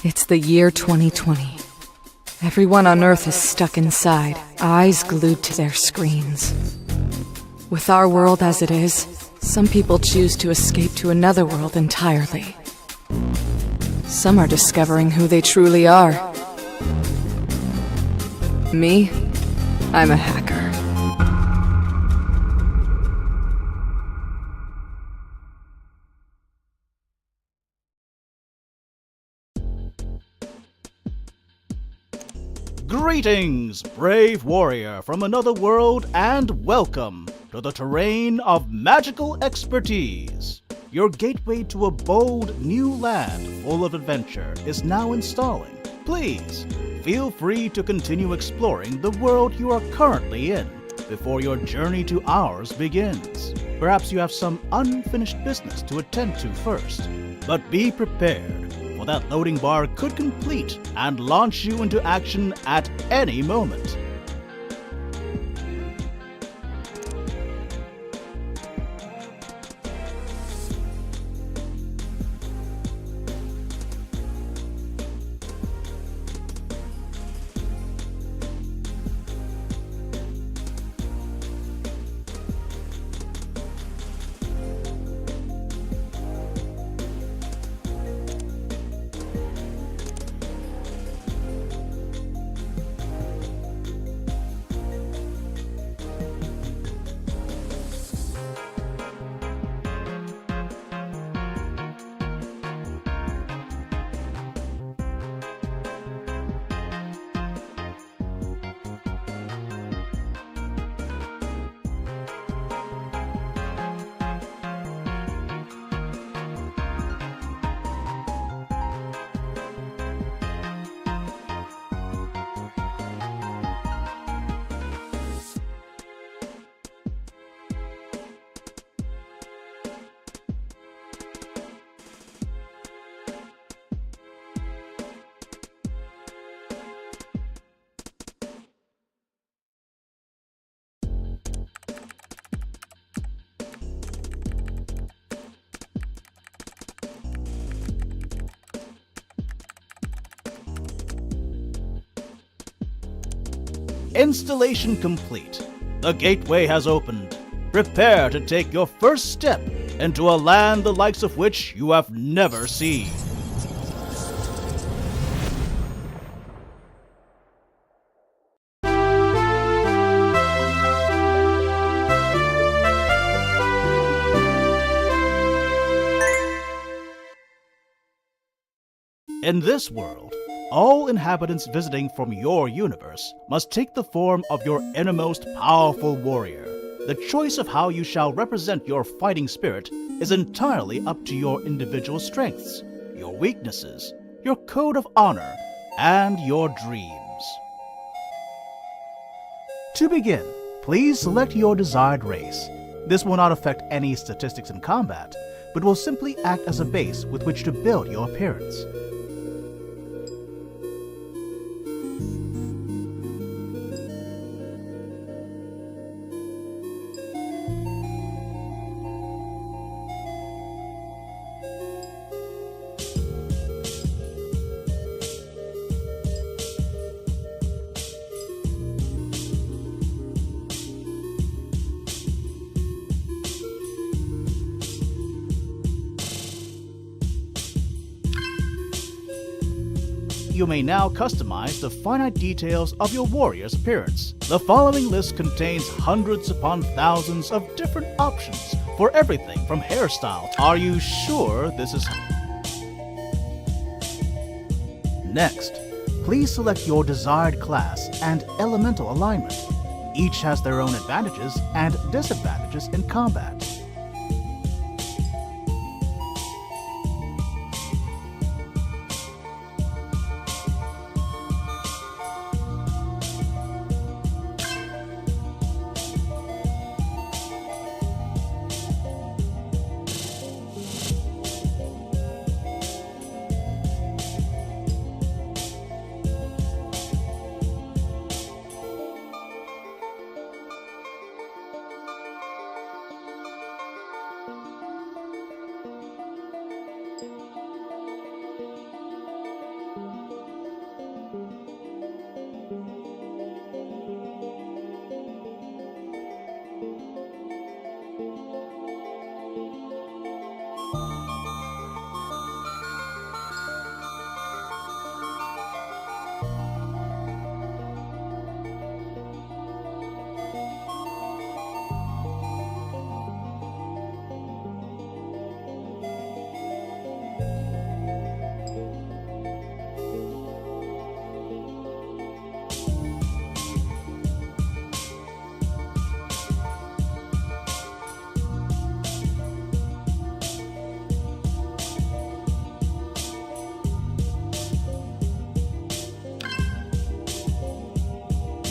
It's the year 2020. Everyone on Earth is stuck inside, eyes glued to their screens. With our world as it is, some people choose to escape to another world entirely. Some are discovering who they truly are. Me? I'm a hacker. Greetings, brave warrior from another world, and welcome to the terrain of magical expertise. Your gateway to a bold new land full of adventure is now installing. Please, feel free to continue exploring the world you are currently in before your journey to ours begins. Perhaps you have some unfinished business to attend to first, but be prepared, for that loading bar could complete and launch you into action at any moment. Installation complete. The gateway has opened. Prepare to take your first step into a land the likes of which you have never seen. In this world, all inhabitants visiting from your universe must take the form of your innermost powerful warrior. The choice of how you shall represent your fighting spirit is entirely up to your individual strengths, your weaknesses, your code of honor, and your dreams. To begin, please select your desired race. This will not affect any statistics in combat, but will simply act as a base with which to build your appearance. You may now customize the finite details of your warrior's appearance. The following list contains hundreds upon thousands of different options for everything from hairstyle. Are you sure this is... Next, please select your desired class and elemental alignment. Each has their own advantages and disadvantages in combat.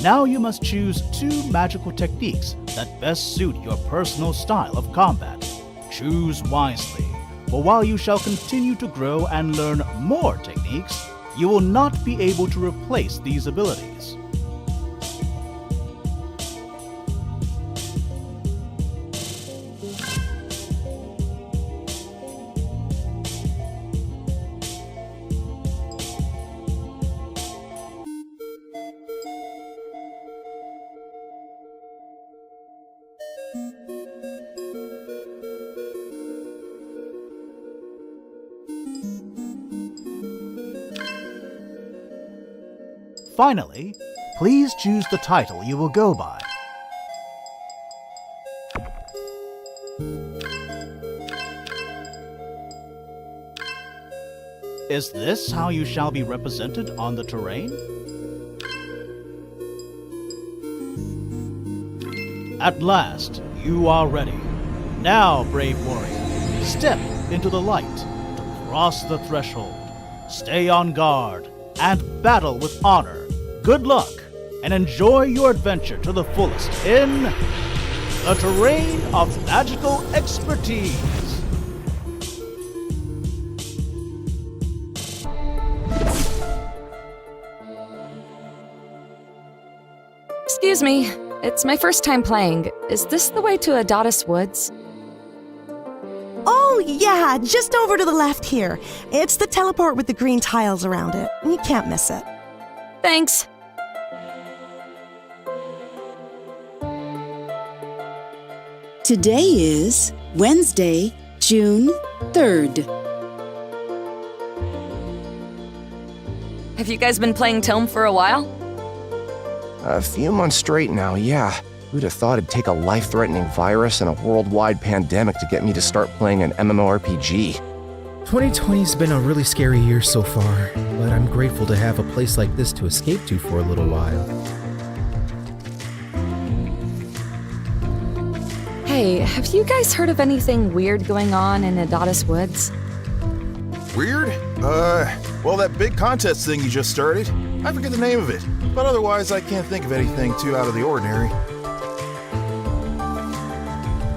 Now you must choose 2 magical techniques that best suit your personal style of combat. Choose wisely, for while you shall continue to grow and learn more techniques, you will not be able to replace these abilities. Finally, please choose the title you will go by. Is this how you shall be represented on the terrain? At last, you are ready. Now, brave warrior, step into the light to cross the threshold. Stay on guard and battle with honor. Good luck, and enjoy your adventure to the fullest in the terrain of magical expertise. Excuse me, it's my first time playing. Is this the way to Adotis Woods? Oh, yeah, just over to the left here. It's the teleport with the green tiles around it. You can't miss it. Thanks. Today is Wednesday, June 3rd. Have you guys been playing Tome for a while? A few months straight now, yeah. Who'd have thought it'd take a life-threatening virus and a worldwide pandemic to get me to start playing an MMORPG? 2020's been a really scary year so far, but I'm grateful to have a place like this to escape to for a little while. Hey, have you guys heard of anything weird going on in Adotis Woods? Weird? Well, that big contest thing you just started, I forget the name of it, but otherwise I can't think of anything too out of the ordinary.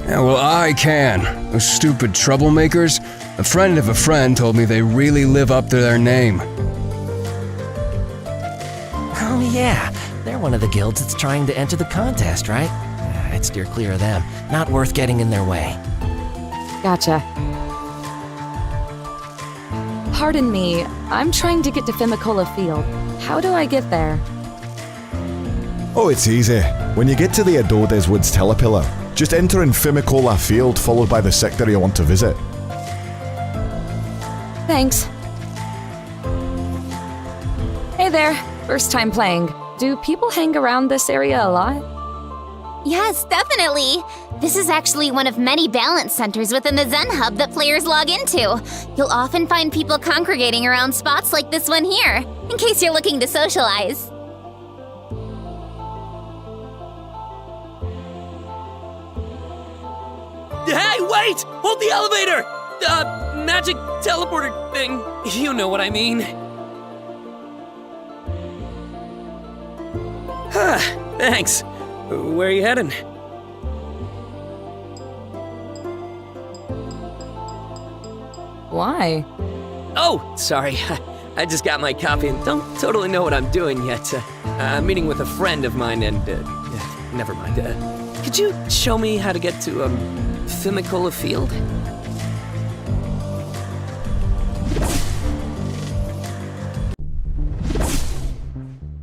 Yeah, well, I can. Those stupid troublemakers. A friend of a friend told me they really live up to their name. Oh yeah, they're one of the guilds that's trying to enter the contest, right? I'd steer clear of them. Not worth getting in their way. Gotcha. Pardon me, I'm trying to get to Fimicola Field. How do I get there? Oh, it's easy. When you get to the Adotis Woods telepillar, just enter in Fimicola Field followed by the sector you want to visit. Thanks. Hey there, first time playing. Do people hang around this area a lot? Yes, definitely. This is actually one of many balance centers within the Zen Hub that players log into. You'll often find people congregating around spots like this one here, in case you're looking to socialize. Hey, wait! Hold the elevator! Magic teleporter thing. You know what I mean. Thanks. Where are you heading? Why? Oh, sorry. I just got my copy and don't totally know what I'm doing yet. I'm meeting with a friend of mine and, never mind. Could you show me how to get to, Fimicola Field?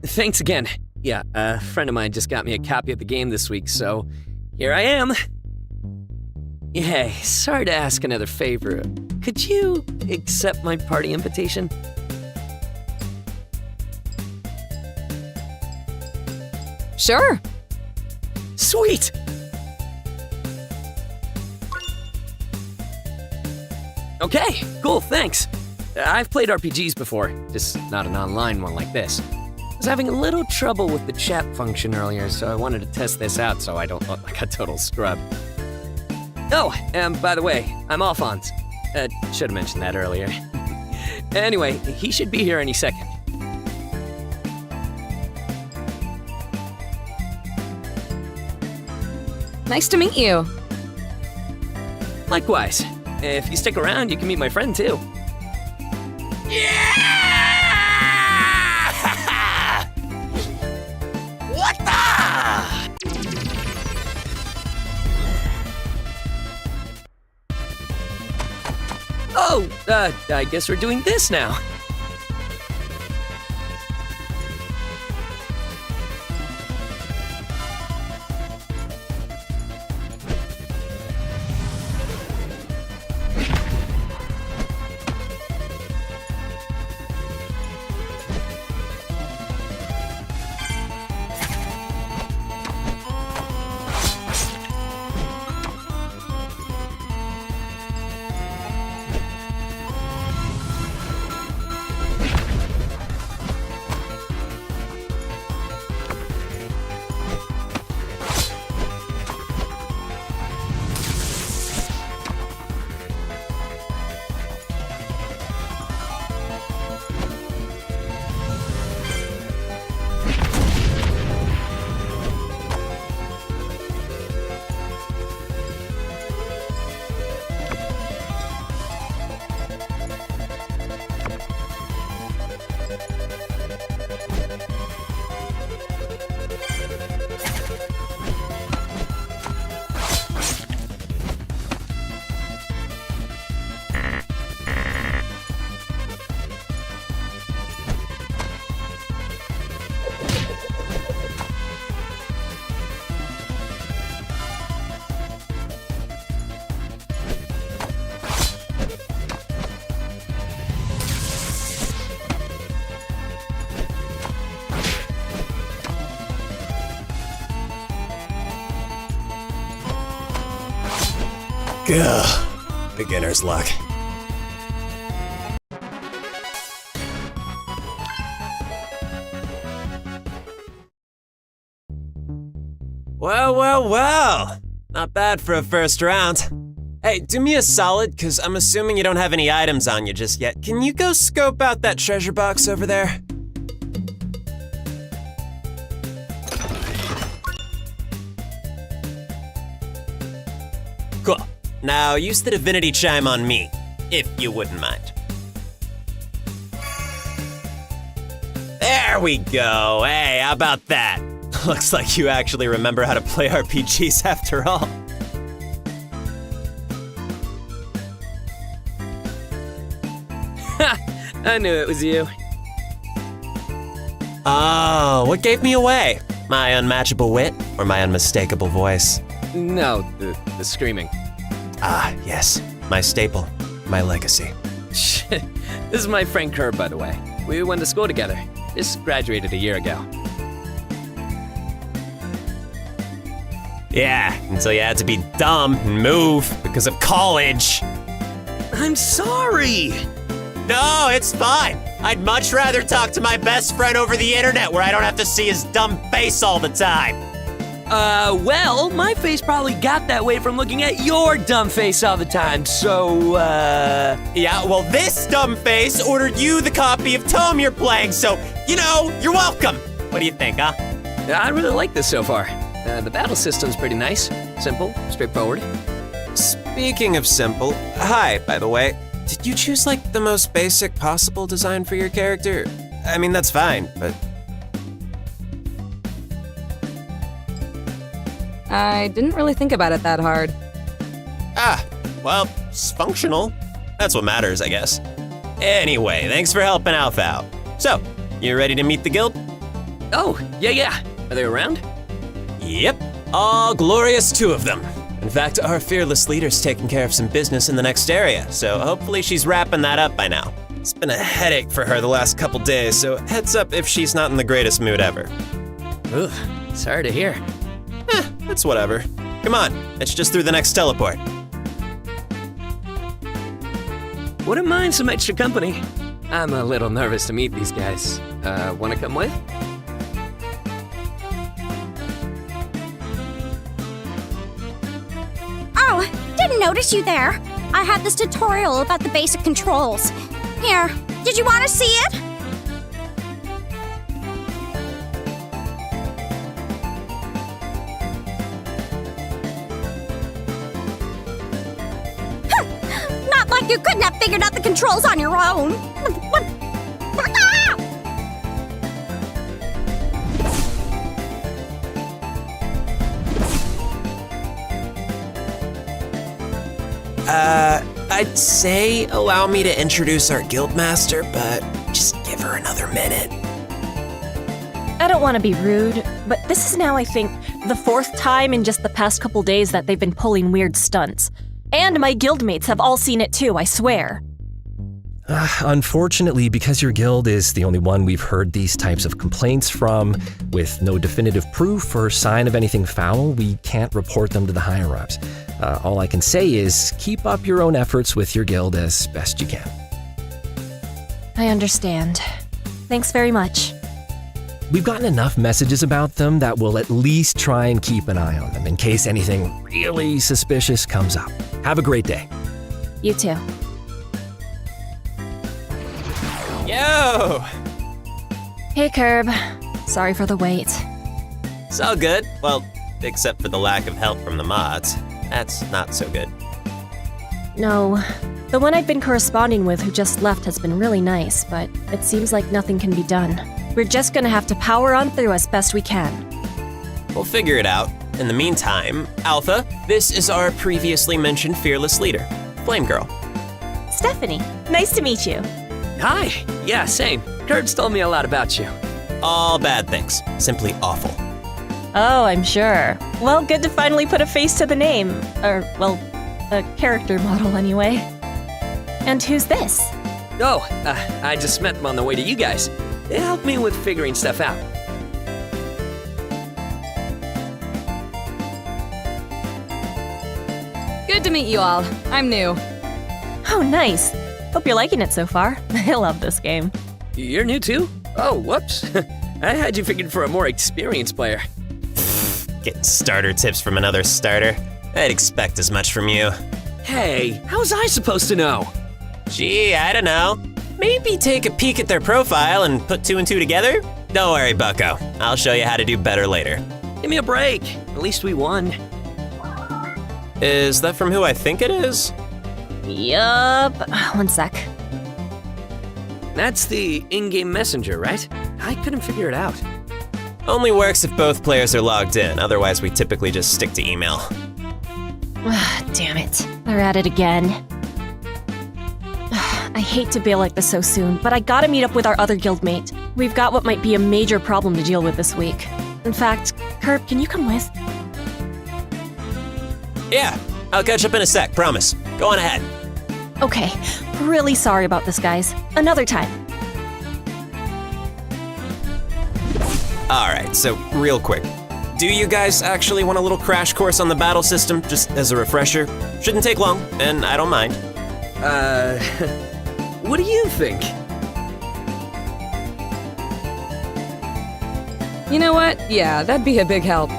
Thanks again. Yeah, a friend of mine just got me a copy of the game this week, so here I am. Hey, sorry to ask another favor. Could you accept my party invitation? Sure. Sweet! Okay, cool, thanks. I've played RPGs before, just not an online one like this. I was having a little trouble with the chat function earlier, so I wanted to test this out so I don't look like a total scrub. Oh, and by the way, I'm Alphonse. Should have mentioned that earlier. Anyway, he should be here any second. Nice to meet you. Likewise. If you stick around, you can meet my friend too. Yeah! What the? Oh, I guess we're doing this now. Ugh, beginner's luck. Well. Not bad for a first round. Hey, do me a solid, cause I'm assuming you don't have any items on you just yet. Can you go scope out that treasure box over there? Cool. Now use the divinity chime on me, if you wouldn't mind. There we go. Hey, how about that? Looks like you actually remember how to play RPGs after all. Ha! I knew it was you. Oh, what gave me away? My unmatchable wit or my unmistakable voice? No, the screaming. Ah, yes. My staple. My legacy. Shit. This is my friend Kerr, by the way. We went to school together. Just graduated a year ago. Yeah, until you had to be dumb and move because of college. I'm sorry! No, it's fine. I'd much rather talk to my best friend over the internet where I don't have to see his dumb face all the time. Well, my face probably got that way from looking at your dumb face all the time, so, Yeah, well, this dumb face ordered you the copy of Tome you're playing, so, you know, you're welcome. What do you think, huh? I really like this so far. The battle system's pretty nice. Simple, straightforward. Speaking of simple, hi, by the way. Did you choose, like, the most basic possible design for your character? I mean, that's fine, but... I didn't really think about it that hard. Ah, well, it's functional. That's what matters, I guess. Anyway, thanks for helping Alf out. So, you ready to meet the guild? Oh, yeah. Are they around? Yep, all glorious two of them. In fact, our fearless leader's taking care of some business in the next area, so hopefully she's wrapping that up by now. It's been a headache for her the last couple days, so heads up if she's not in the greatest mood ever. Ugh, sorry to hear. It's whatever. Come on, it's just through the next teleport. Wouldn't mind some extra company. I'm a little nervous to meet these guys. Wanna come with? Oh, didn't notice you there. I had this tutorial about the basic controls. Here, did you want to see it? You couldn't have figured out the controls on your own. What? I'd say allow me to introduce our guildmaster, but just give her another minute. I don't want to be rude, but this is now, I think, the 4th time in just the past couple days that they've been pulling weird stunts. And my guildmates have all seen it too, I swear. Unfortunately, because your guild is the only one we've heard these types of complaints from, with no definitive proof or sign of anything foul, we can't report them to the higher-ups. All I can say is keep up your own efforts with your guild as best you can. I understand. Thanks very much. We've gotten enough messages about them that we'll at least try and keep an eye on them in case anything really suspicious comes up. Have a great day. You too. Yo! Hey, Curb. Sorry for the wait. It's all good. Well, except for the lack of help from the mods. That's not so good. No. The one I've been corresponding with who just left has been really nice, but it seems like nothing can be done. We're just gonna have to power on through as best we can. We'll figure it out. In the meantime, Alpha, this is our previously mentioned fearless leader, Flame Girl. Stephanie, nice to meet you. Hi. Yeah, same. Curb's told me a lot about you. All bad things. Simply awful. Oh, I'm sure. Well, good to finally put a face to the name. Or, well, a character model anyway. And who's this? Oh, I just met them on the way to you guys. They helped me with figuring stuff out. Good to meet you all. I'm new. Oh, nice. Hope you're liking it so far. I love this game. You're new too? Oh, whoops. I had you figured for a more experienced player. Getting starter tips from another starter. I'd expect as much from you. Hey, how was I supposed to know? Gee, I don't know. Maybe take a peek at their profile and put 2 and 2 together? Don't worry, bucko. I'll show you how to do better later. Give me a break. At least we won. Is that from who I think it is? Yup. One sec. That's the in-game messenger, right? I couldn't figure it out. Only works if both players are logged in, otherwise we typically just stick to email. Damn it. They're at it again. I hate to bail like this so soon, but I gotta meet up with our other guildmate. We've got what might be a major problem to deal with this week. In fact, Curb, can you come with? Yeah, I'll catch up in a sec, promise. Go on ahead. Okay, really sorry about this, guys. Another time. Alright, so real quick. Do you guys actually want a little crash course on the battle system, just as a refresher? Shouldn't take long, and I don't mind. What do you think? You know what? Yeah, that'd be a big help.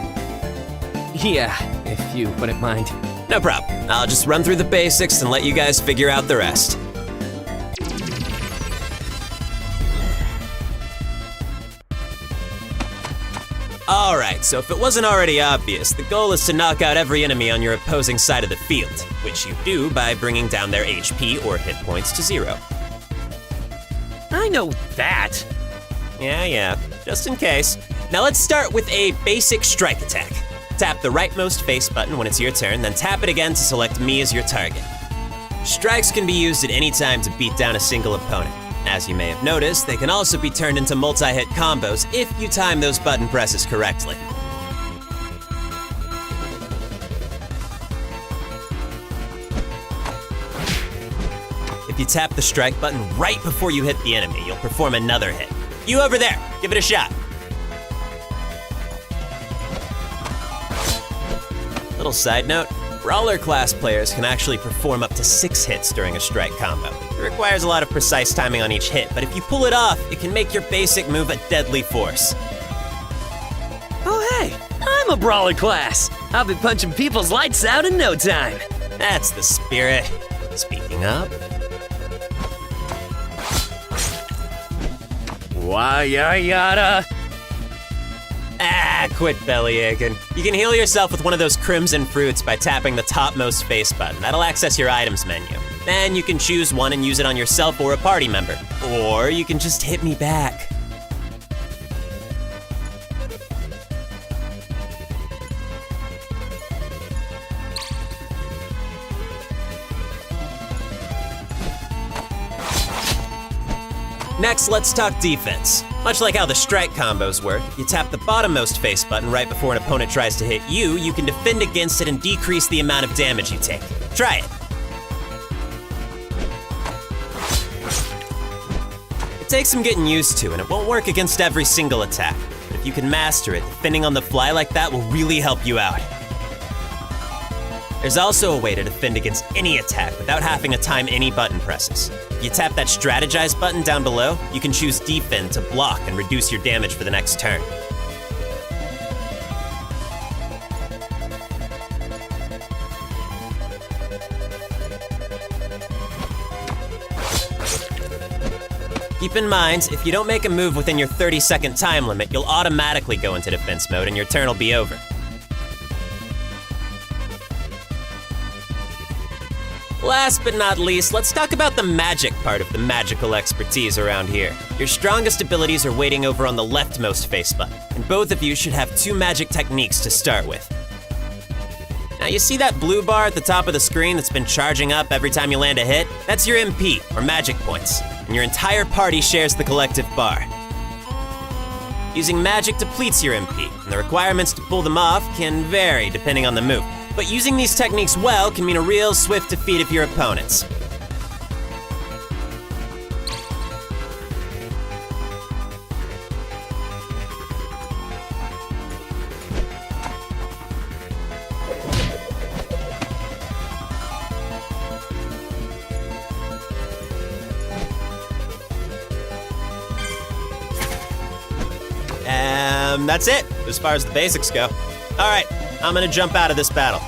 Yeah, if you wouldn't mind. No problem. I'll just run through the basics and let you guys figure out the rest. Alright, so if it wasn't already obvious, the goal is to knock out every enemy on your opposing side of the field, which you do by bringing down their HP or hit points to 0. I know that. Yeah, just in case. Now let's start with a basic strike attack. Tap the rightmost face button when it's your turn, then tap it again to select me as your target. Strikes can be used at any time to beat down a single opponent. As you may have noticed, they can also be turned into multi-hit combos if you time those button presses correctly. If you tap the strike button right before you hit the enemy, you'll perform another hit. You over there, give it a shot. Little side note, Brawler class players can actually perform up to 6 hits during a strike combo. It requires a lot of precise timing on each hit, but if you pull it off, it can make your basic move a deadly force. Oh hey, I'm a Brawler class. I'll be punching people's lights out in no time. That's the spirit. Speaking of... Why yada? Quit belly aching. You can heal yourself with one of those crimson fruits by tapping the topmost face button. That'll access your items menu. Then you can choose one and use it on yourself or a party member. Or you can just hit me back. Next, let's talk defense. Much like how the strike combos work, you tap the bottommost face button right before an opponent tries to hit you, you can defend against it and decrease the amount of damage you take. Try it. It takes some getting used to, and it won't work against every single attack. But if you can master it, defending on the fly like that will really help you out. There's also a way to defend against any attack without having to time any button presses. If you tap that strategize button down below, you can choose defend to block and reduce your damage for the next turn. Keep in mind, if you don't make a move within your 30-second time limit, you'll automatically go into defense mode and your turn will be over. Last but not least, let's talk about the magic part of the magical expertise around here. Your strongest abilities are waiting over on the leftmost face button, and both of you should have 2 magic techniques to start with. Now you see that blue bar at the top of the screen that's been charging up every time you land a hit? That's your MP, or magic points, and your entire party shares the collective bar. Using magic depletes your MP, and the requirements to pull them off can vary depending on the move. But using these techniques well can mean a real swift defeat of your opponents. That's it, as far as the basics go. All right, I'm gonna jump out of this battle.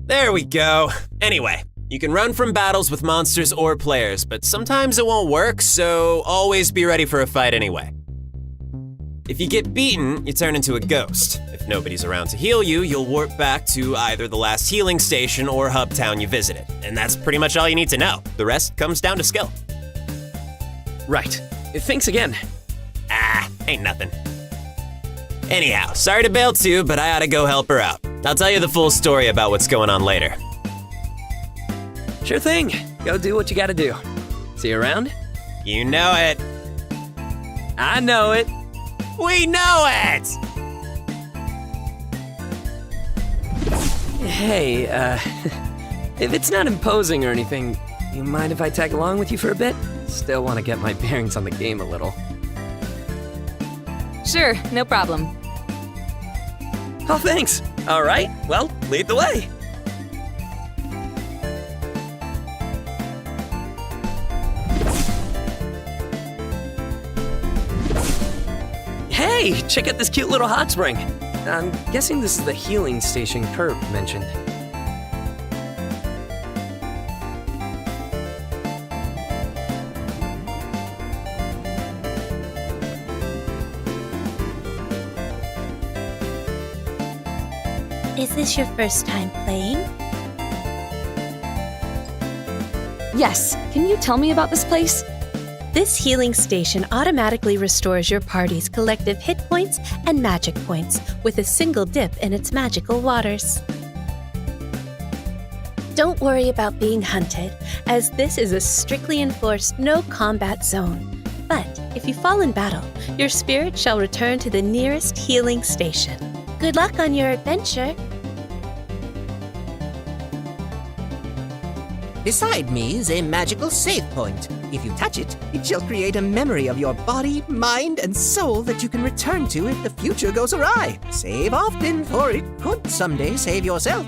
There we go. Anyway, you can run from battles with monsters or players, but sometimes it won't work, so always be ready for a fight anyway. If you get beaten, you turn into a ghost. If nobody's around to heal you, you'll warp back to either the last healing station or hub town you visited. And that's pretty much all you need to know. The rest comes down to skill. Right. Thanks again. Ain't nothing. Anyhow, sorry to bail too, but I ought to go help her out. I'll tell you the full story about what's going on later. Sure thing. Go do what you gotta do. See you around? You know it. I know it. We know it! Hey, if it's not imposing or anything, you mind if I tag along with you for a bit? Still want to get my bearings on the game a little. Sure, no problem. Oh, thanks. All right, well, lead the way. Hey, check out this cute little hot spring. I'm guessing this is the healing station Perp mentioned. Is this your first time playing? Yes, can you tell me about this place? This healing station automatically restores your party's collective hit points and magic points with a single dip in its magical waters. Don't worry about being hunted, as this is a strictly enforced no-combat zone. But if you fall in battle, your spirit shall return to the nearest healing station. Good luck on your adventure! Beside me is a magical save point. If you touch it, it shall create a memory of your body, mind, and soul that you can return to if the future goes awry. Save often, for it could someday save yourself.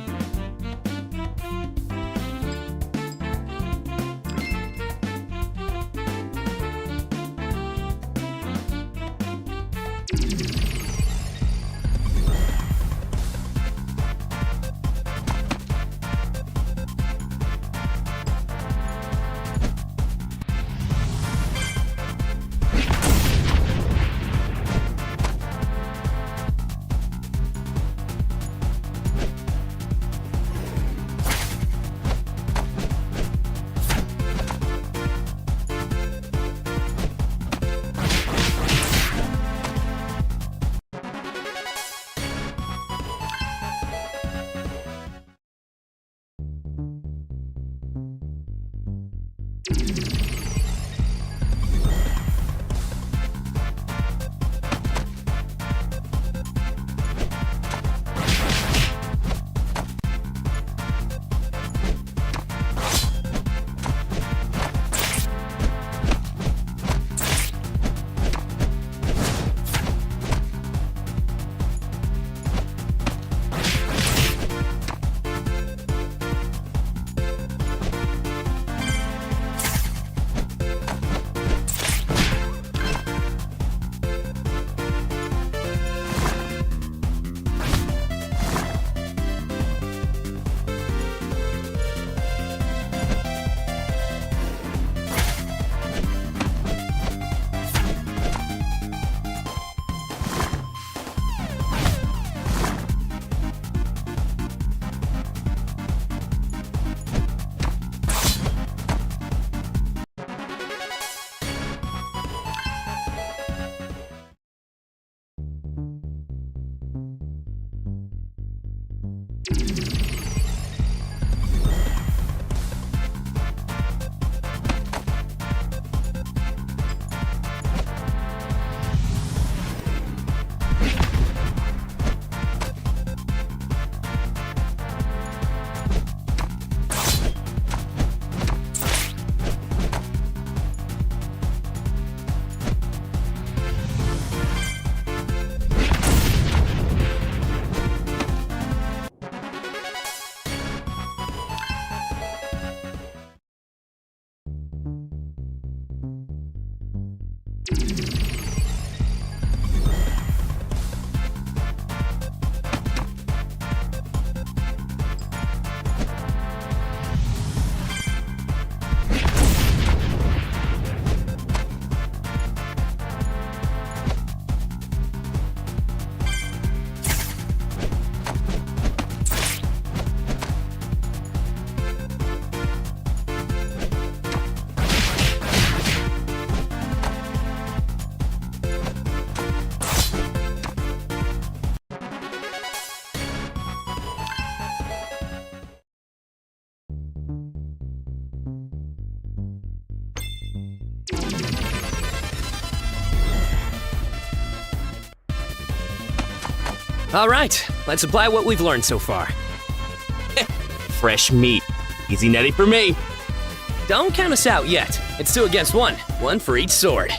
All right, let's apply what we've learned so far. Fresh meat. Easy netty for me. Don't count us out yet. It's 2 against 1. 1 for each sword.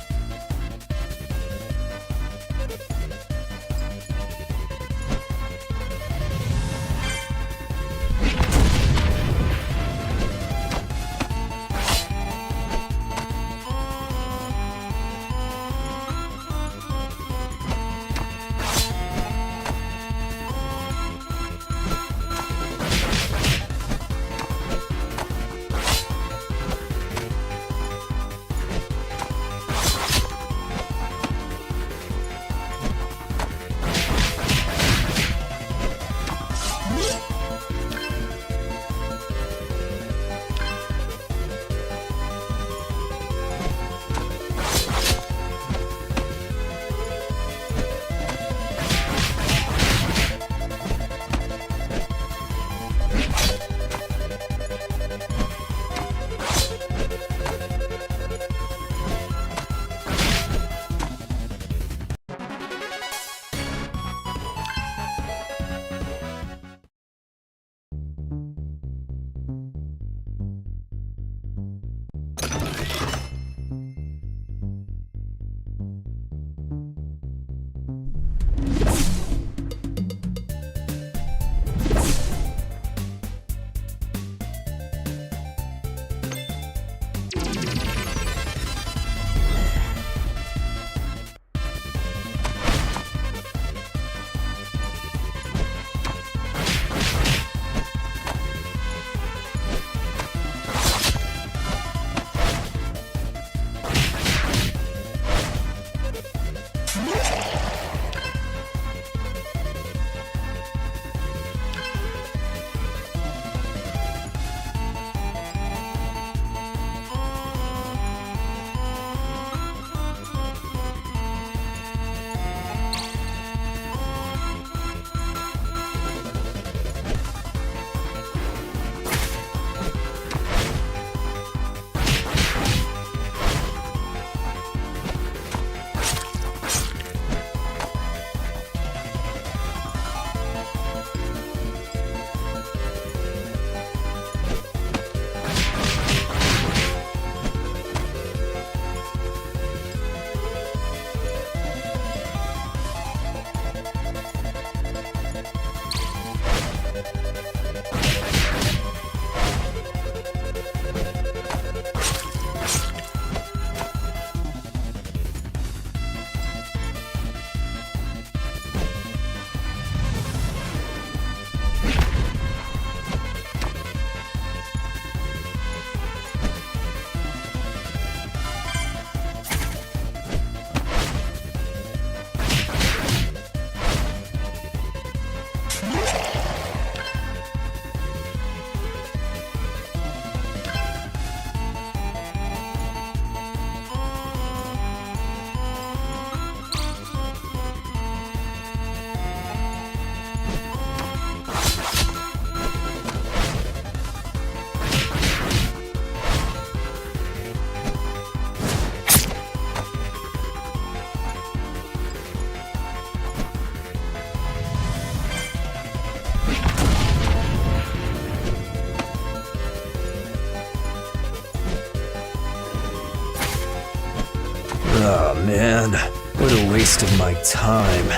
man, what a waste of my time.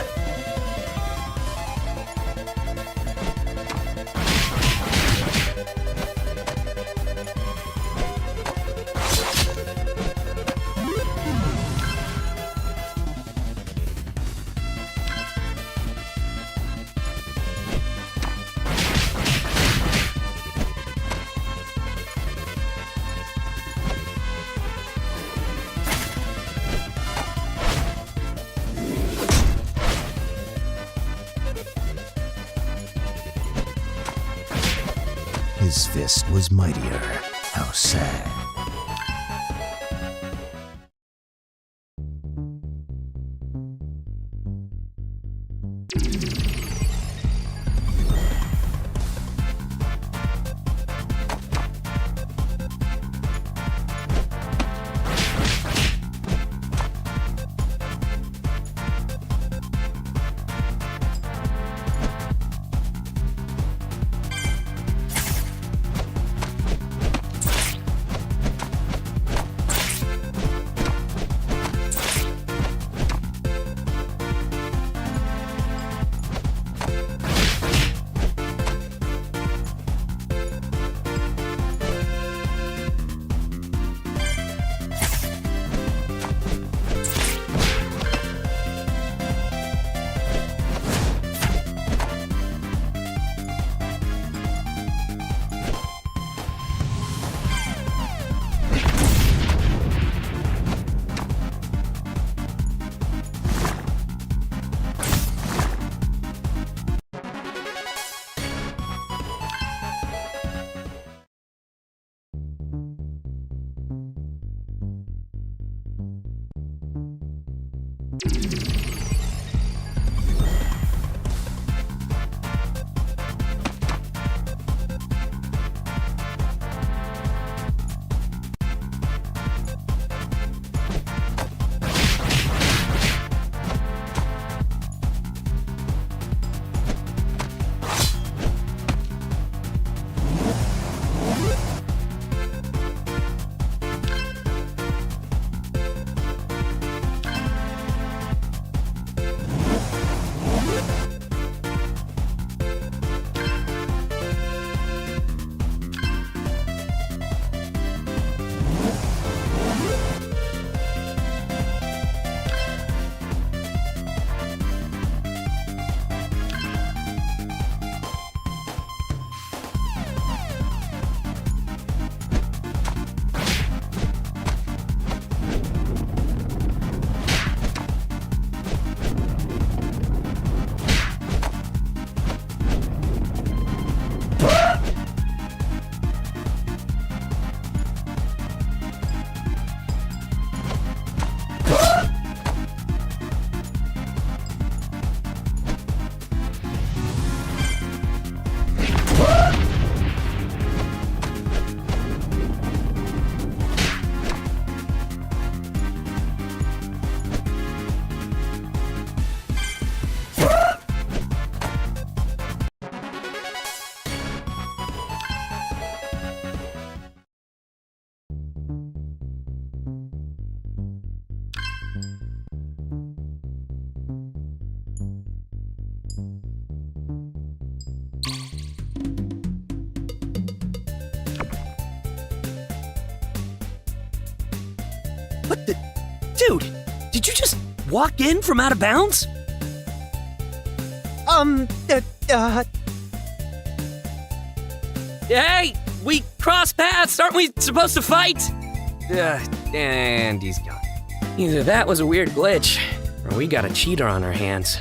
His fist was mightier. How sad. What the? Dude, did you just walk in from out of bounds? Hey, we crossed paths. Aren't we supposed to fight? And he's gone. Either that was a weird glitch, or we got a cheater on our hands.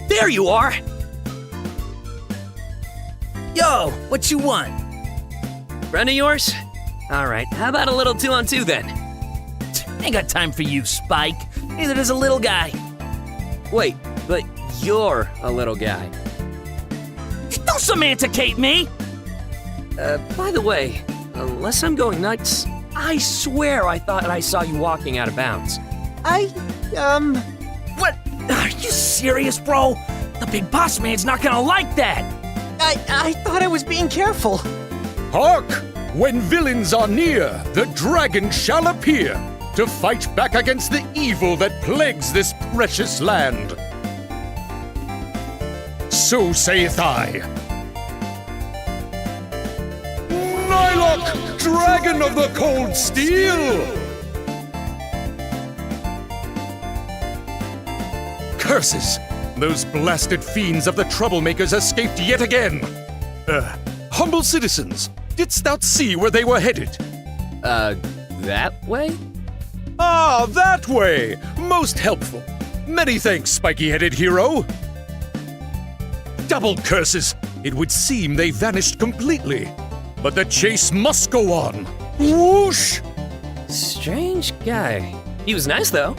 There you are! Yo, what you want? Friend of yours? Alright, how about a little 2-on-2 then? Ain't got time for you, Spike. Neither does a little guy. Wait, but you're a little guy. Don't semanticate me! By the way, unless I'm going nuts, I swear I thought I saw you walking out of bounds. What? Are you serious, bro? The big boss man's not gonna like that! I thought I was being careful. Hark! When villains are near, the dragon shall appear to fight back against the evil that plagues this precious land. So saith I. Nylok, dragon of the cold steel! Curses! Those blasted fiends of the troublemakers escaped yet again! Humble citizens, didst thou see where they were headed? That way? Ah, that way! Most helpful. Many thanks, spiky-headed hero. Double curses! It would seem they vanished completely. But the chase must go on. Whoosh! Strange guy. He was nice, though.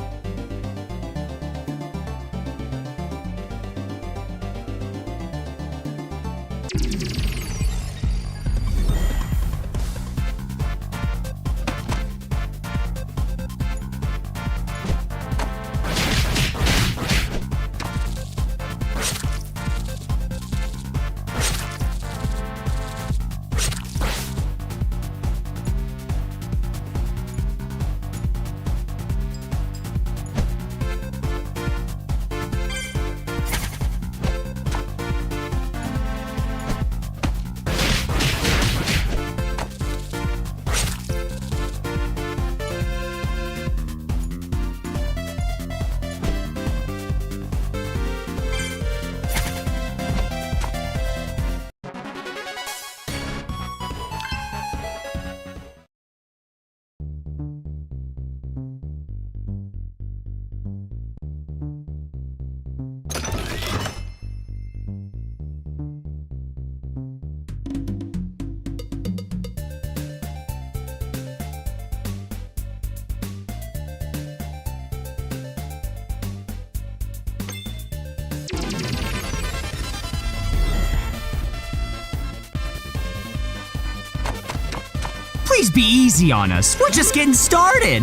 Please be easy on us. We're just getting started.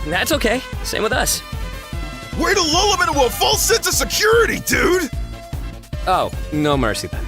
That's okay. Same with us. Way to lull him into a false sense of security, dude! Oh, no mercy then.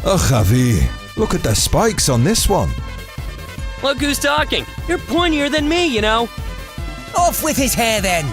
Oh, Javi, look at the spikes on this one. Look who's talking. You're pointier than me, you know. Off with his hair then.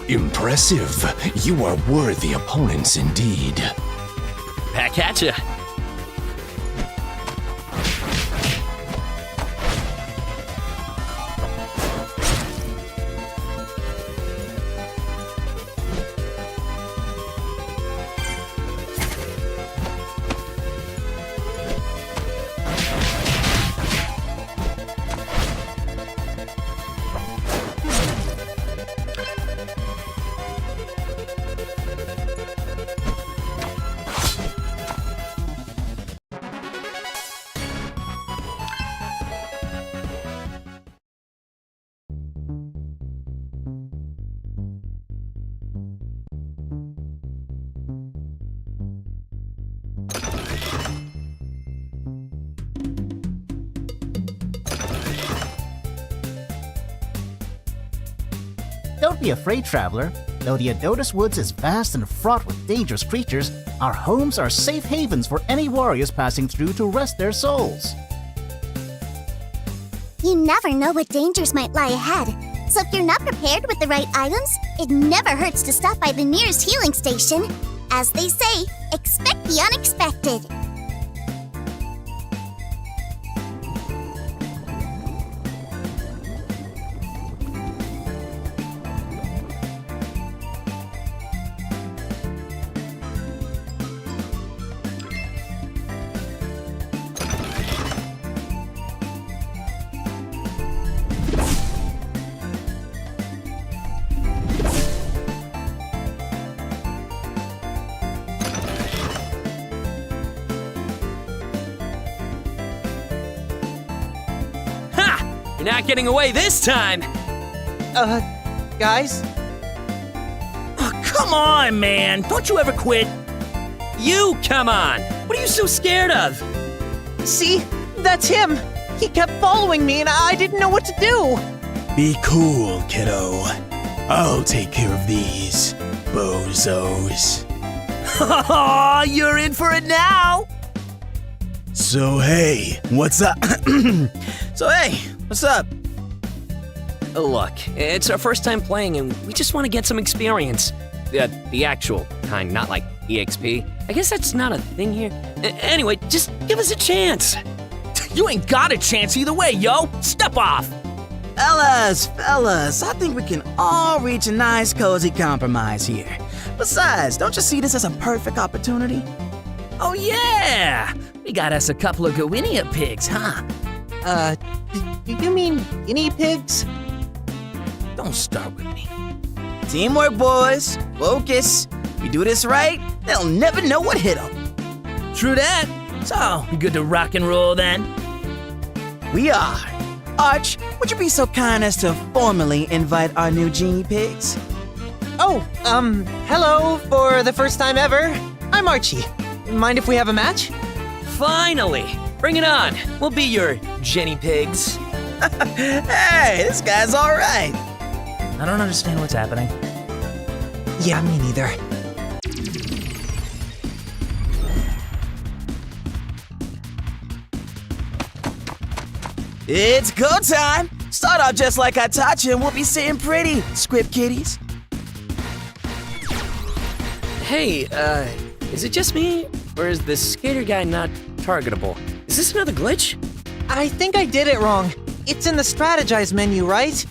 Impressive. You are worthy opponents indeed. Back at ya. Don't be afraid, traveler. Though the Adonis Woods is vast and fraught with dangerous creatures, our homes are safe havens for any warriors passing through to rest their souls. You never know what dangers might lie ahead. So if you're not prepared with the right items, it never hurts to stop by the nearest healing station. As they say, expect the unexpected. You're not getting away this time! Guys? Oh, come on, man! Don't you ever quit? You come on! What are you so scared of? See? That's him! He kept following me and I didn't know what to do! Be cool, kiddo. I'll take care of these bozos. Oh, you're in for it now! So hey, what's up? What's up? Look, it's our first time playing and we just want to get some experience. The actual kind, not like EXP. I guess that's not a thing here. Anyway, just give us a chance. You ain't got a chance either way, yo! Step off! Fellas, I think we can all reach a nice, cozy compromise here. Besides, don't you see this as a perfect opportunity? Oh yeah! We got us a couple of guinea pigs, huh? Do you mean guinea pigs? Don't start with me. Teamwork, boys. Focus. We do this right, they'll never know what hit them. True that. So, you good to rock and roll then? We are. Arch, would you be so kind as to formally invite our new genie pigs? Oh, hello for the first time ever. I'm Archie. Mind if we have a match? Finally! Bring it on! We'll be your Jenny Pigs. Hey, this guy's alright. I don't understand what's happening. Yeah, me neither. It's go time! Start off just like I taught you and we'll be sitting pretty, script kiddies. Hey, is it just me? Or is the skater guy not targetable? Is this another glitch? I think I did it wrong. It's in the strategize menu, right?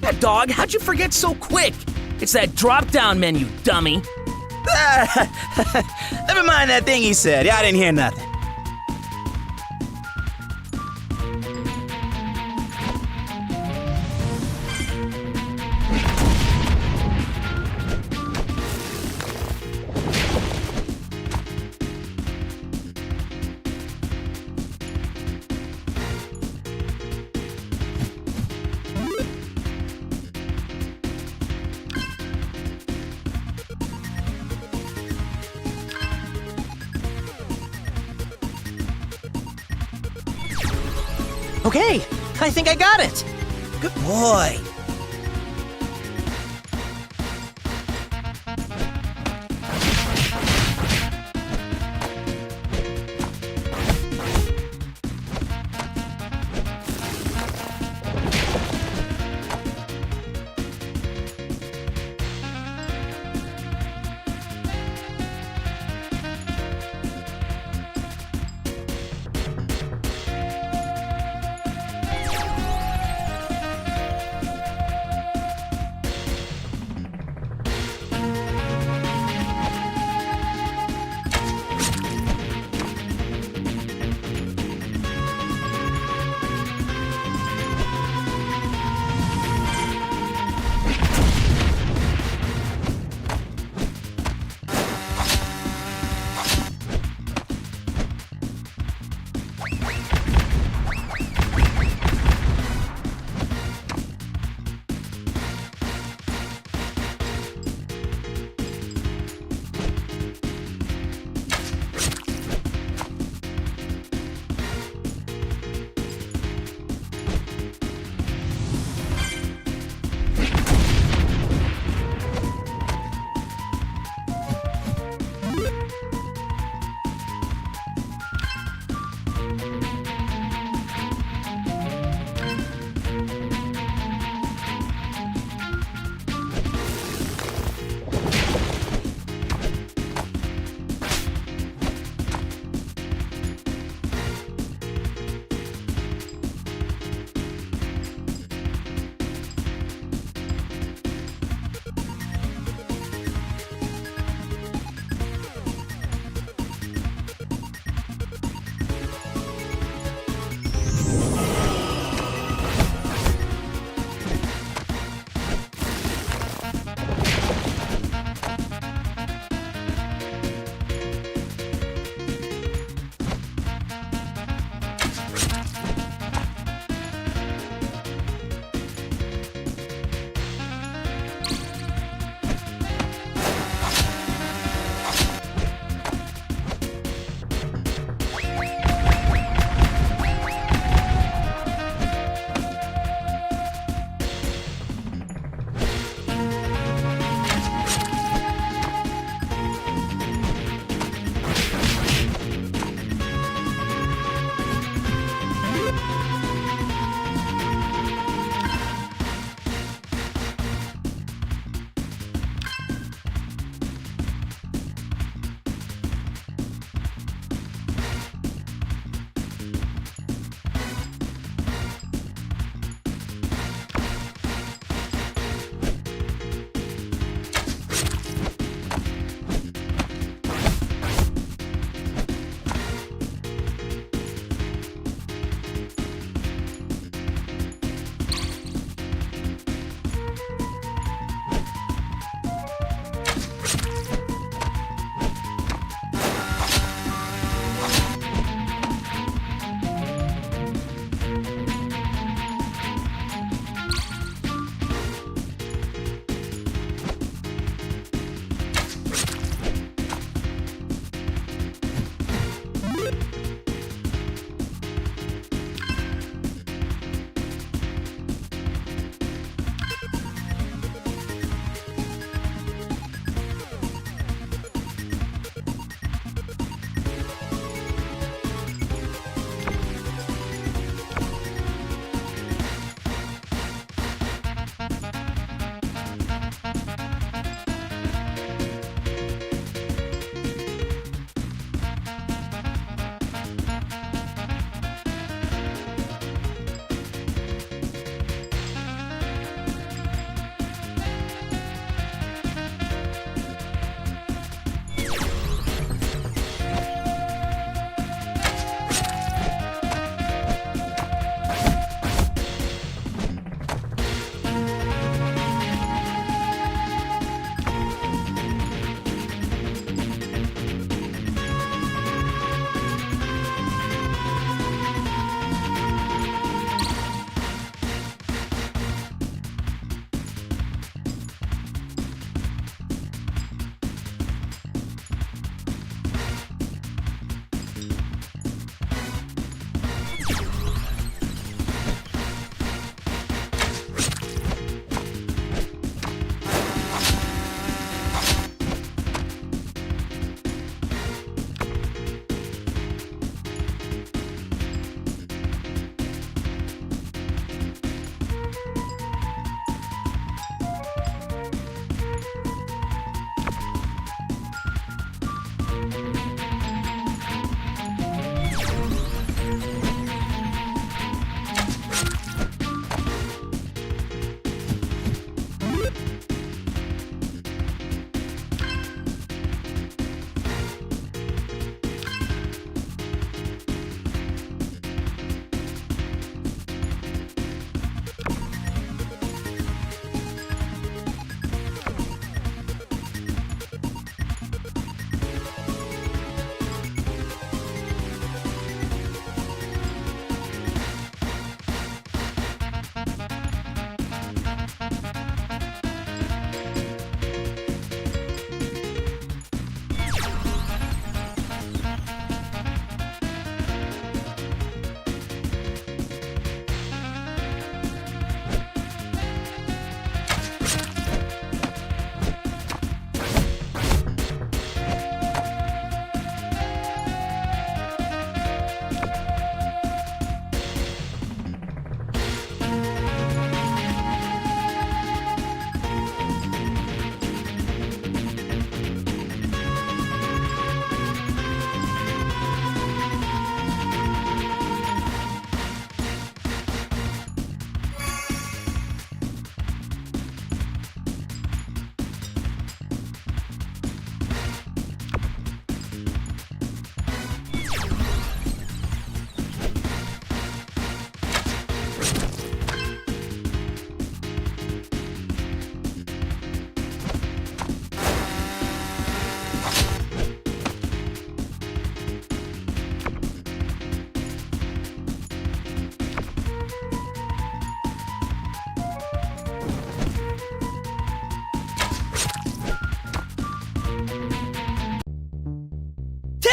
Yeah, dog, how'd you forget so quick? It's that drop-down menu, dummy. Never mind that thing he said. Yeah, I didn't hear nothing. Okay, I think I got it. Good boy.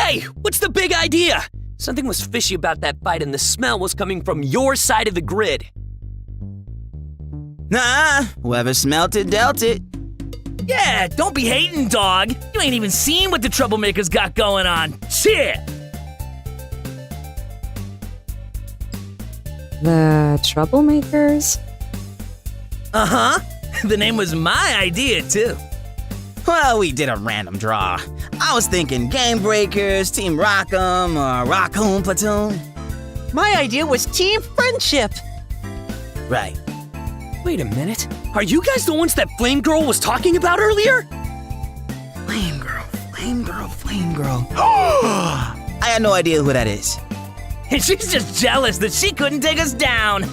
Hey, what's the big idea? Something was fishy about that fight and the smell was coming from your side of the grid. Nah, whoever smelt it dealt it. Yeah, don't be hating, dog. You ain't even seen what the troublemakers got going on. Shit! The troublemakers? Uh-huh. The name was my idea, too. Well, we did a random draw. I was thinking Game Breakers, Team Rock'em, or Rock'em Platoon. My idea was Team Friendship. Right. Wait a minute. Are you guys the ones that Flame Girl was talking about earlier? Flame Girl, Flame Girl, Flame Girl. I had no idea who that is. And she's just jealous that she couldn't take us down.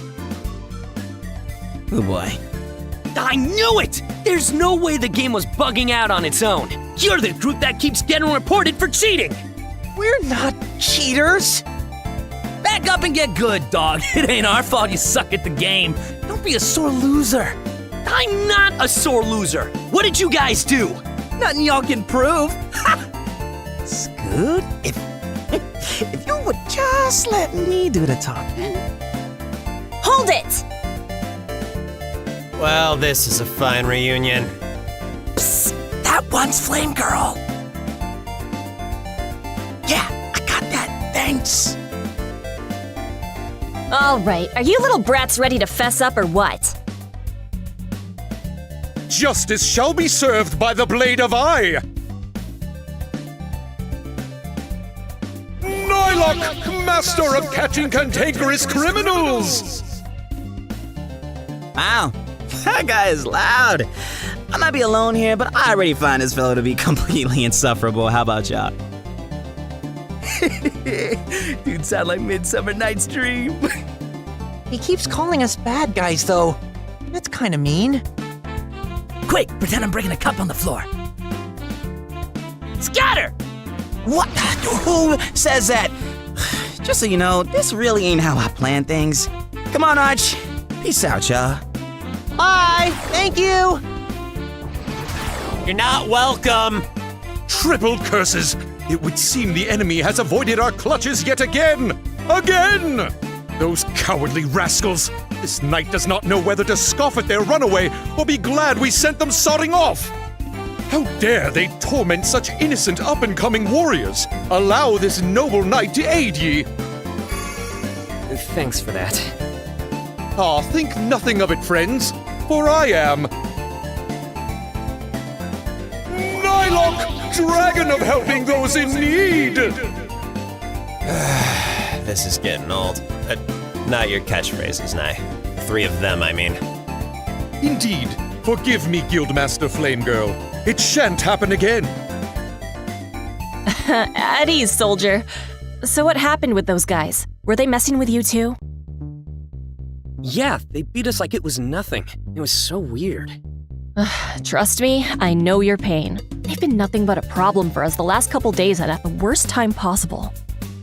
Oh boy. I knew it! There's no way the game was bugging out on its own. You're the group that keeps getting reported for cheating. We're not cheaters. Back up and get good, dog. It ain't our fault you suck at the game. Don't be a sore loser. I'm not a sore loser. What did you guys do? Nothing y'all can prove. Scoot, if you would just let me do the talking. Hold it! Well, this is a fine reunion. Psst, that one's Flame Girl. Yeah, I got that. Thanks. All right, are you little brats ready to fess up or what? Justice shall be served by the blade of eye! Nylock, master of catching cantankerous criminals! Wow, that guy is loud. I might be alone here, but I already find this fellow to be completely insufferable. How about y'all? Dude, sound like Midsummer Night's Dream. He keeps calling us bad guys, though. That's kind of mean. Quick, pretend I'm breaking a cup on the floor. Scatter! What? Who says that? Just so you know, this really ain't how I plan things. Come on, Arch. Peace out, y'all. Bye! Thank you! You're not welcome! Triple curses! It would seem the enemy has avoided our clutches yet again! Again! Those cowardly rascals! This knight does not know whether to scoff at their runaway or be glad we sent them sodding off! How dare they torment such innocent up-and-coming warriors? Allow this noble knight to aid ye! Thanks for that. Ah, think nothing of it, friends, for I am... Nylock, dragon of helping those in need! This is getting old. Not your catchphrases, Nye. 3 of them, I mean. Indeed. Forgive me, Guildmaster Flame Girl. It shan't happen again. At ease, soldier. So what happened with those guys? Were they messing with you too? Yeah, they beat us like it was nothing. It was so weird. Trust me, I know your pain. They've been nothing but a problem for us the last couple days and at the worst time possible.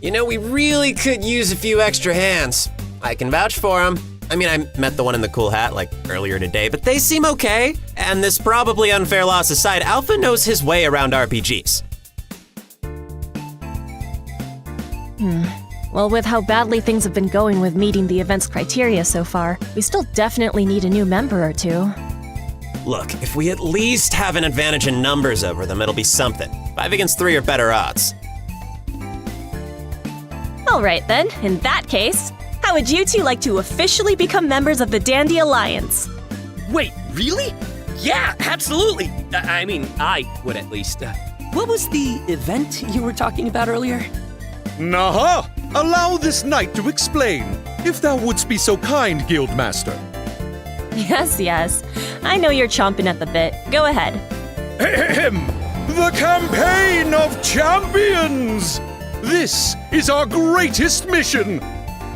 You know, we really could use a few extra hands. I can vouch for them. I mean, I met the one in the cool hat, like, earlier today, but they seem okay. And this probably unfair loss aside, Alpha knows his way around RPGs. Well, with how badly things have been going with meeting the event's criteria so far, we still definitely need a new member or two. Look, if we at least have an advantage in numbers over them, it'll be something. 5 against 3 are better odds. All right then, in that case, how would you two like to officially become members of the Dandy Alliance? Wait, really? Yeah, absolutely. I mean, I would at least. What was the event you were talking about earlier? Naha! Allow this knight to explain, if thou wouldst be so kind, Guildmaster. Yes. I know you're chomping at the bit. Go ahead. Ahem! The Campaign of Champions! This is our greatest mission!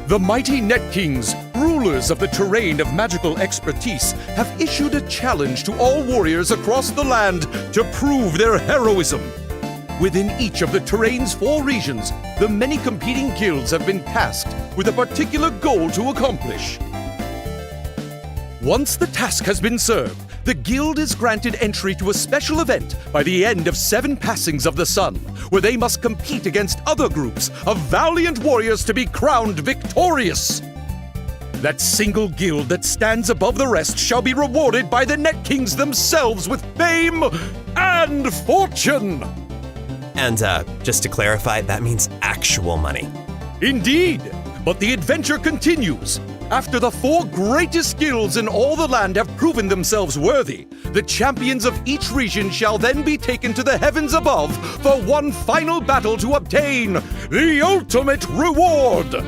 The mighty Net Kings, rulers of the terrain of magical expertise, have issued a challenge to all warriors across the land to prove their heroism. Within each of the terrain's 4 regions, the many competing guilds have been tasked with a particular goal to accomplish. Once the task has been served, the guild is granted entry to a special event by the end of 7 passings of the sun, where they must compete against other groups of valiant warriors to be crowned victorious. That single guild that stands above the rest shall be rewarded by the Net Kings themselves with fame and fortune. And, just to clarify, that means actual money. Indeed, but the adventure continues. After the 4 greatest guilds in all the land have proven themselves worthy, the champions of each region shall then be taken to the heavens above for one final battle to obtain the ultimate reward.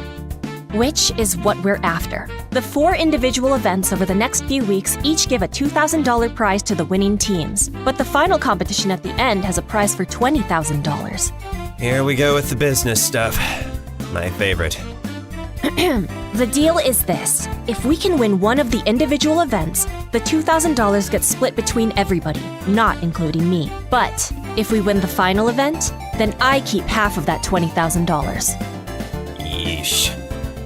Which is what we're after. The 4 individual events over the next few weeks each give a $2,000 prize to the winning teams, but the final competition at the end has a prize for $20,000. Here we go with the business stuff. My favorite. The deal is this. If we can win one of the individual events, the $2,000 gets split between everybody, not including me. But if we win the final event, then I keep half of that $20,000. Yeesh.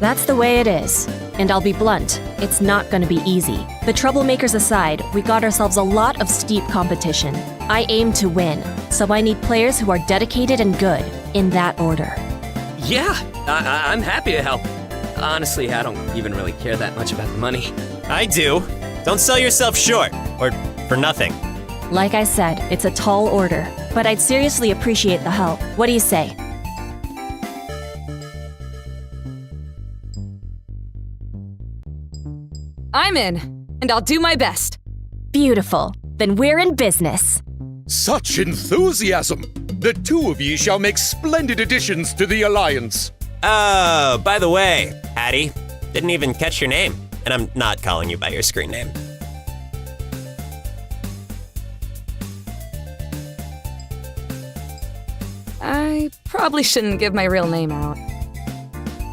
That's the way it is. And I'll be blunt, it's not gonna be easy. The troublemakers aside, we got ourselves a lot of steep competition. I aim to win, so I need players who are dedicated and good, in that order. Yeah, I'm happy to help. Honestly, I don't even really care that much about the money. I do. Don't sell yourself short, or for nothing. Like I said, it's a tall order, but I'd seriously appreciate the help. What do you say? I'm in, and I'll do my best. Beautiful. Then we're in business. Such enthusiasm! The 2 of ye shall make splendid additions to the Alliance. Oh, by the way, Hattie, didn't even catch your name. And I'm not calling you by your screen name. I probably shouldn't give my real name out.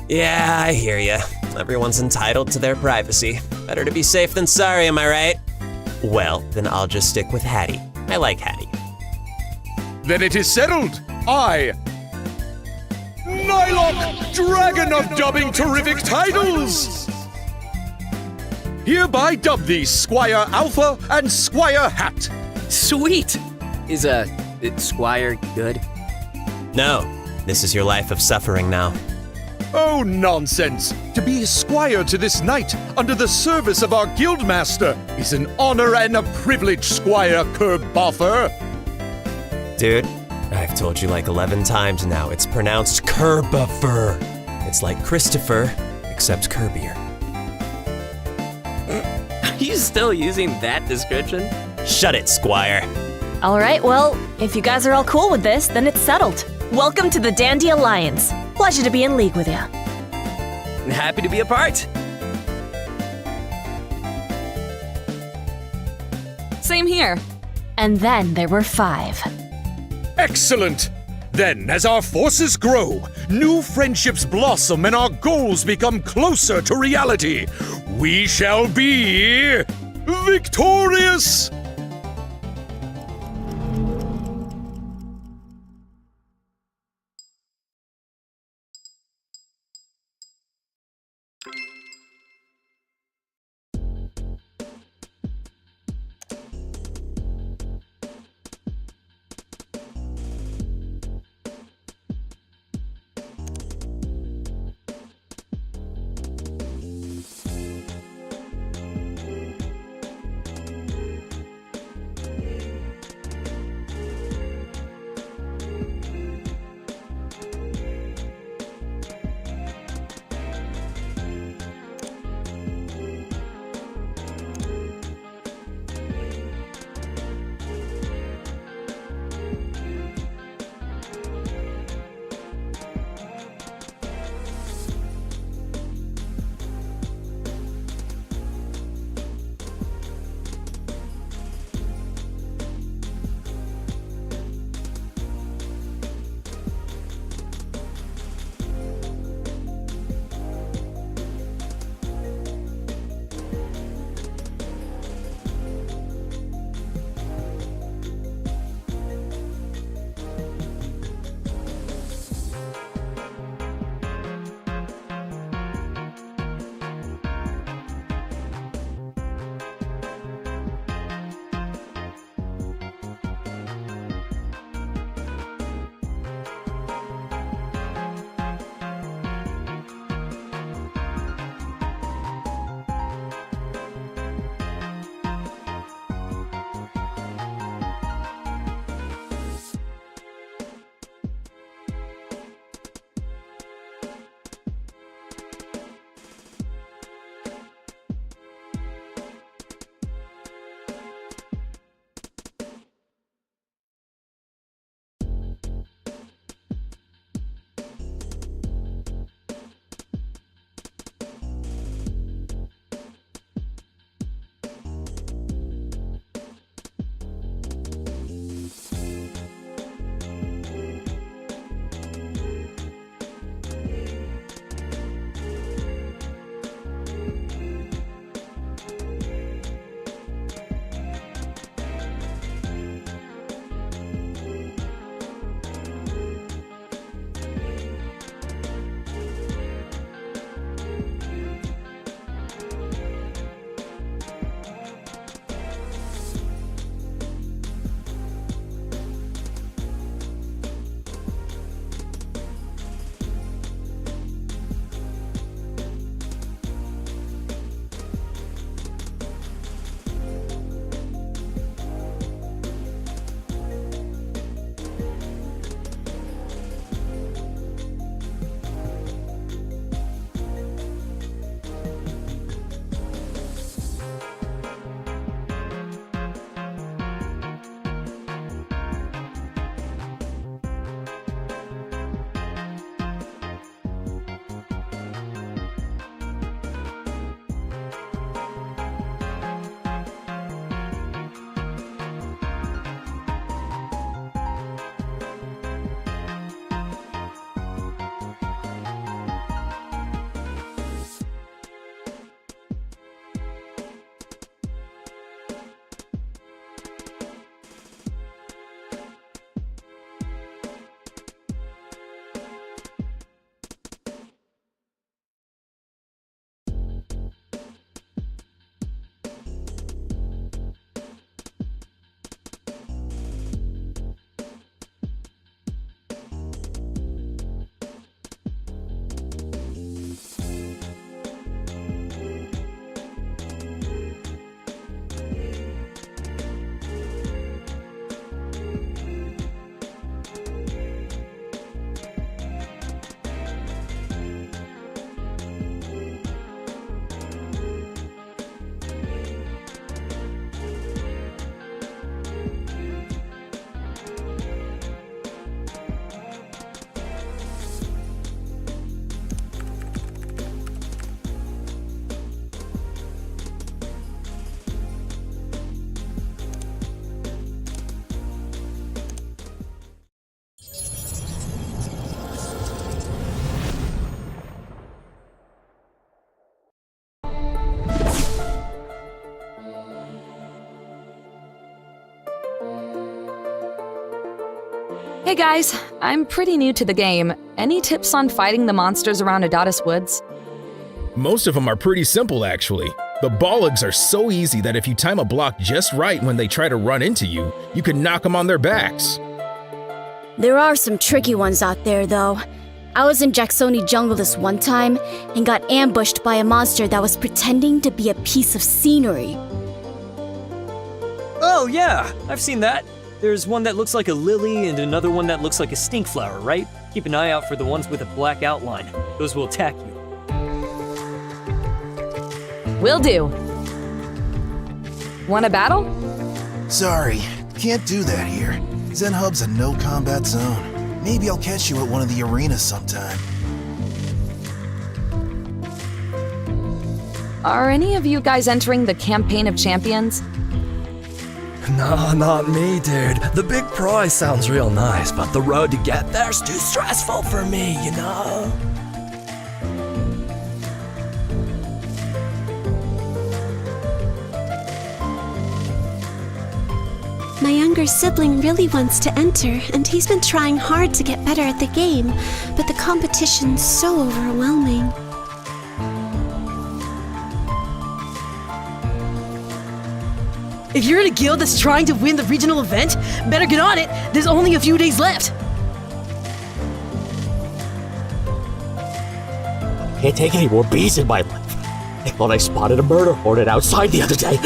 Yeah, I hear ya. Everyone's entitled to their privacy. Better to be safe than sorry, am I right? Well, then I'll just stick with Hattie. I like Hattie. Then it is settled. I, Nylok, Dragon of Dubbing Terrific Titles, hereby dub thee Squire Alpha and Squire Hat. Sweet! Is Squire good? No, this is your life of suffering now. Oh, nonsense! To be a squire to this knight, under the service of our guildmaster, is an honor and a privilege, Squire Kerboffer. Dude, I've told you like 11 times now, it's pronounced Kerboffer. It's like Christopher, except Kirbier. Are you still using that description? Shut it, Squire. All right, well, if you guys are all cool with this, then it's settled. Welcome to the Dandy Alliance. Pleasure to be in league with you. Happy to be a part. Same here. And then there were 5. Excellent! Then, as our forces grow, new friendships blossom and our goals become closer to reality, we shall be victorious! Hey guys, I'm pretty new to the game. Any tips on fighting the monsters around Adonis Woods? Most of them are pretty simple, actually. The Bollogs are so easy that if you time a block just right when they try to run into you, you can knock them on their backs. There are some tricky ones out there, though. I was in Jacksoni Jungle this one time and got ambushed by a monster that was pretending to be a piece of scenery. Oh yeah, I've seen that. There's one that looks like a lily and another one that looks like a stink flower, right? Keep an eye out for the ones with a black outline. Those will attack you. Will do. Want a battle? Sorry, can't do that here. Zen Hub's a no-combat zone. Maybe I'll catch you at one of the arenas sometime. Are any of you guys entering the Campaign of Champions? No, not me, dude. The big prize sounds real nice, but the road to get there's too stressful for me, you know? My younger sibling really wants to enter, and he's been trying hard to get better at the game, but the competition's so overwhelming. If you're in a guild that's trying to win the regional event, better get on it. There's only a few days left. Can't take any more bees in my life. I thought I spotted a murder hornet outside the other day.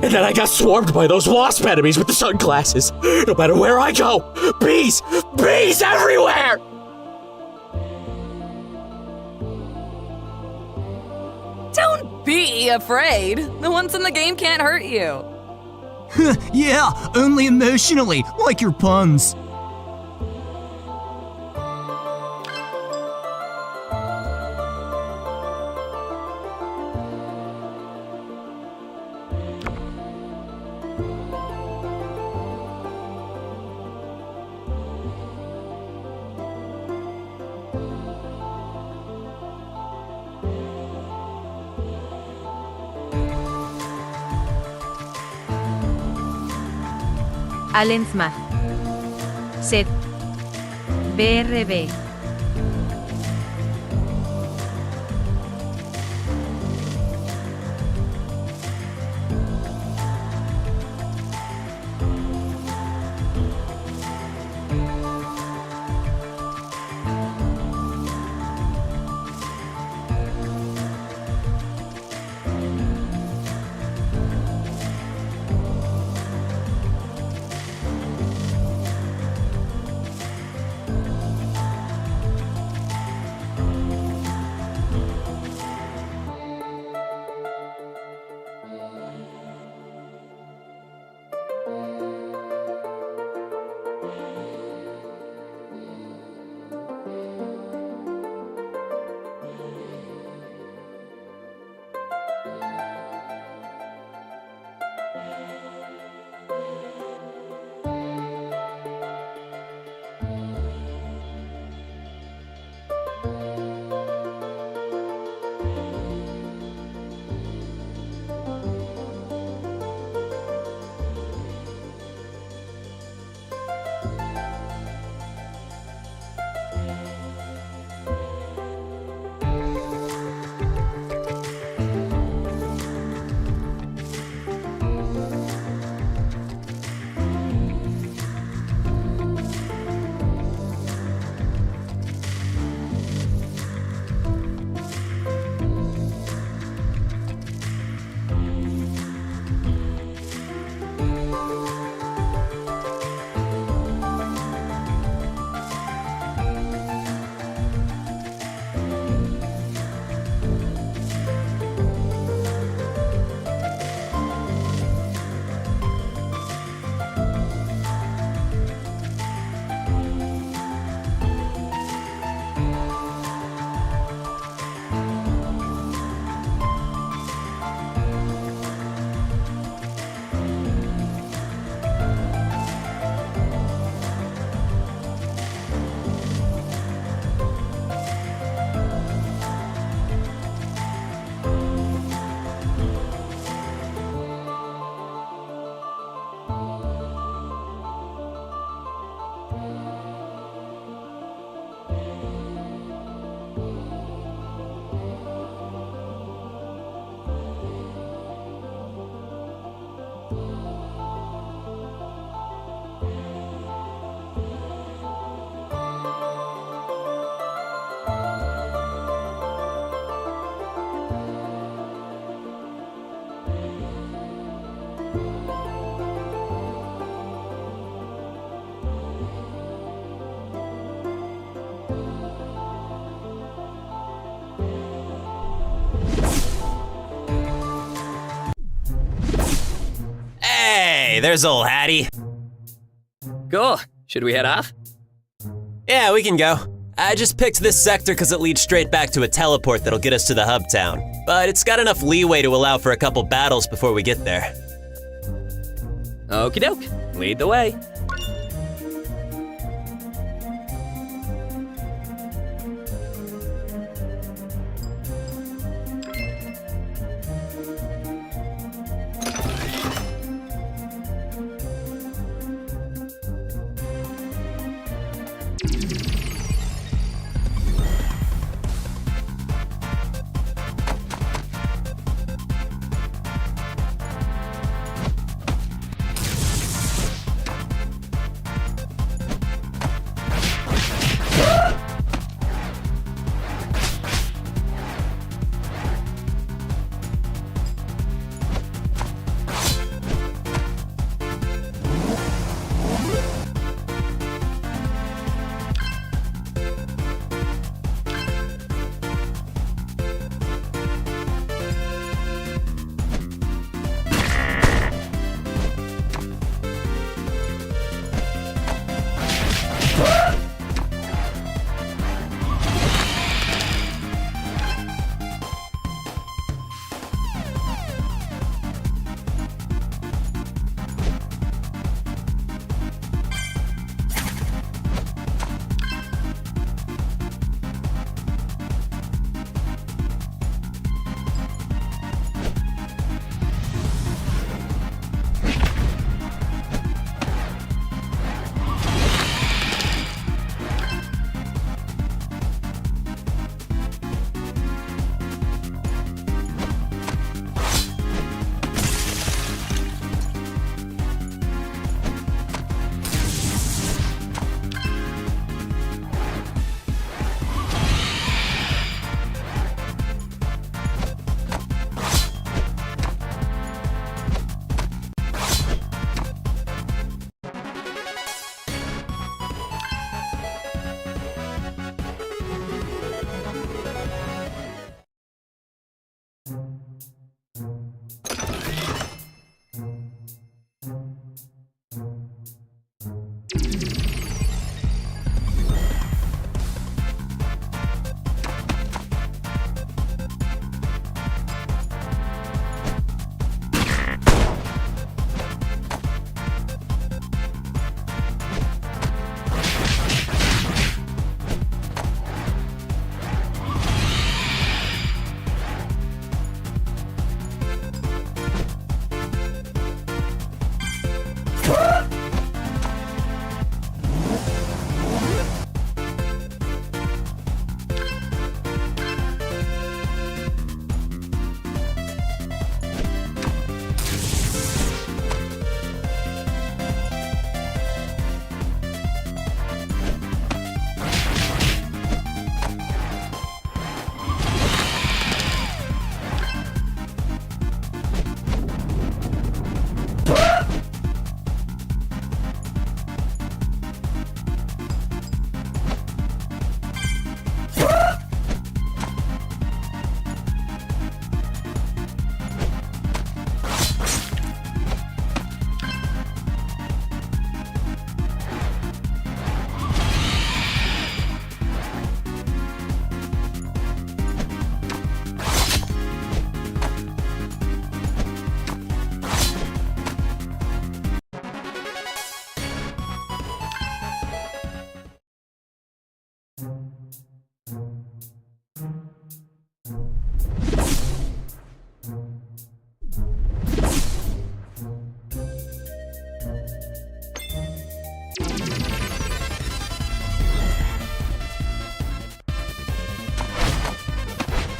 And then I got swarmed by those wasp enemies with the sunglasses. No matter where I go, bees! Bees everywhere! Don't be afraid. The ones in the game can't hurt you. Yeah, only emotionally, like your puns. Alensma. Set. BRB. there's old Hattie. Cool. Should we head off? Yeah, we can go. I just picked this sector because it leads straight back to a teleport that'll get us to the hub town. But it's got enough leeway to allow for a couple battles before we get there. Okie doke. Lead the way.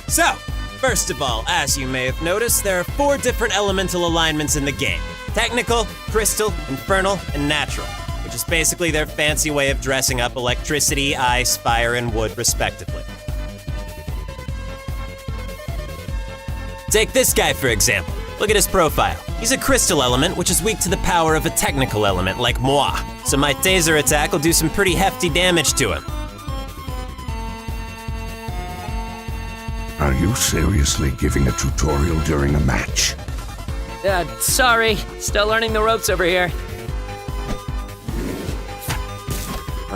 So, first of all, as you may have noticed, there are 4 different elemental alignments in the game. Technical, crystal, infernal, and natural, which is basically their fancy way of dressing up electricity, ice, fire, and wood, respectively. Take this guy, for example. Look at his profile. He's a crystal element, which is weak to the power of a technical element like moi. So my taser attack will do some pretty hefty damage to him. Are you seriously giving a tutorial during a match? Sorry. Still learning the ropes over here.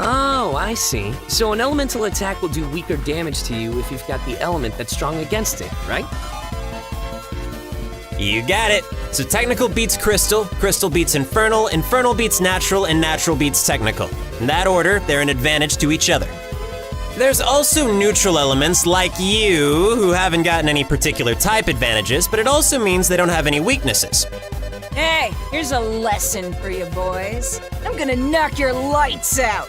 Oh, I see. So an elemental attack will do weaker damage to you if you've got the element that's strong against it, right? You got it. So technical beats crystal, crystal beats infernal, infernal beats natural, and natural beats technical. In that order, they're an advantage to each other. There's also neutral elements like you, who haven't gotten any particular type advantages, but it also means they don't have any weaknesses. Hey, here's a lesson for you boys. I'm gonna knock your lights out.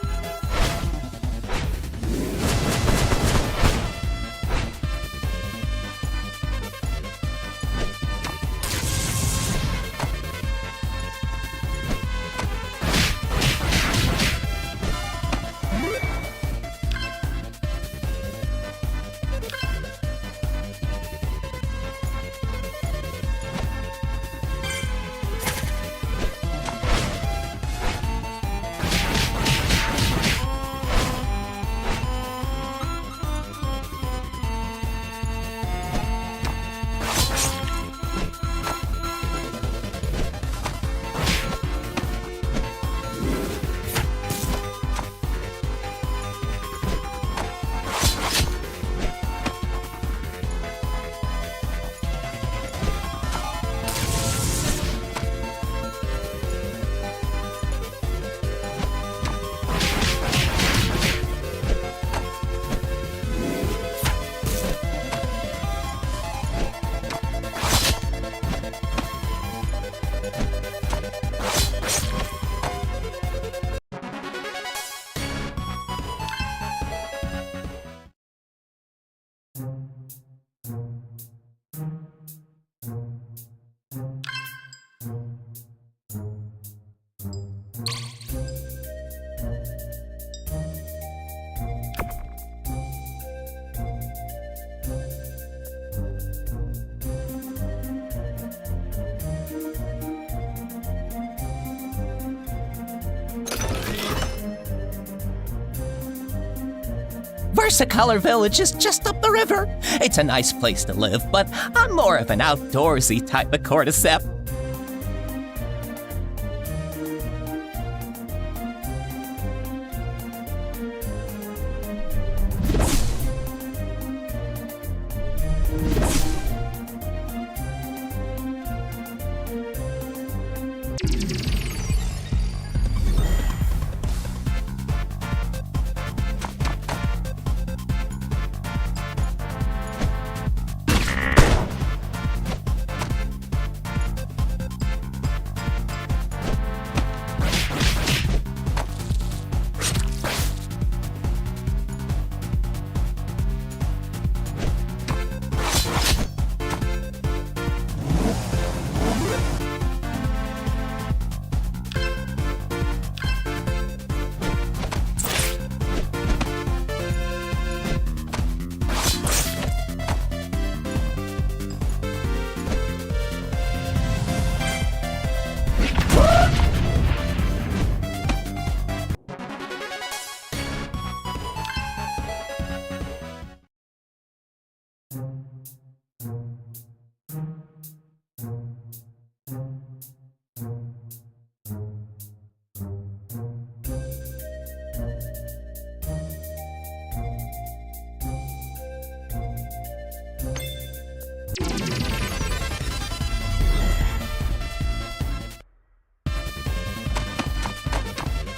Versicolor Village is just up the river. It's a nice place to live, but I'm more of an outdoorsy type of cordyceps.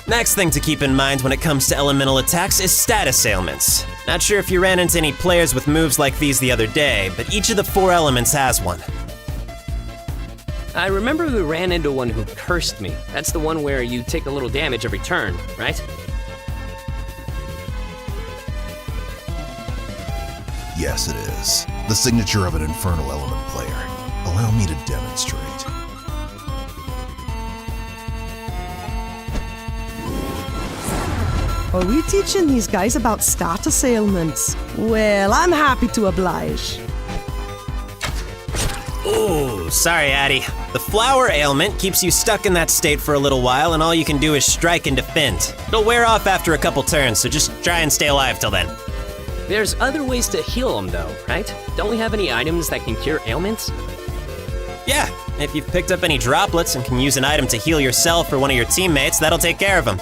Next thing to keep in mind when it comes to elemental attacks is status ailments. Not sure if you ran into any players with moves like these the other day, but each of the 4 elements has one. I remember we ran into one who cursed me. That's the one where you take a little damage every turn, right? Yes, it is. The signature of an infernal element player. Allow me to demonstrate. Are we teaching these guys about status ailments? Well, I'm happy to oblige. Ooh, sorry, Addie. The flower ailment keeps you stuck in that state for a little while, and all you can do is strike and defend. It'll wear off after a couple turns, so just try and stay alive till then. There's other ways to heal them, though, right? Don't we have any items that can cure ailments? Yeah, If you've picked up any droplets and can use an item to heal yourself or one of your teammates, that'll take care of them.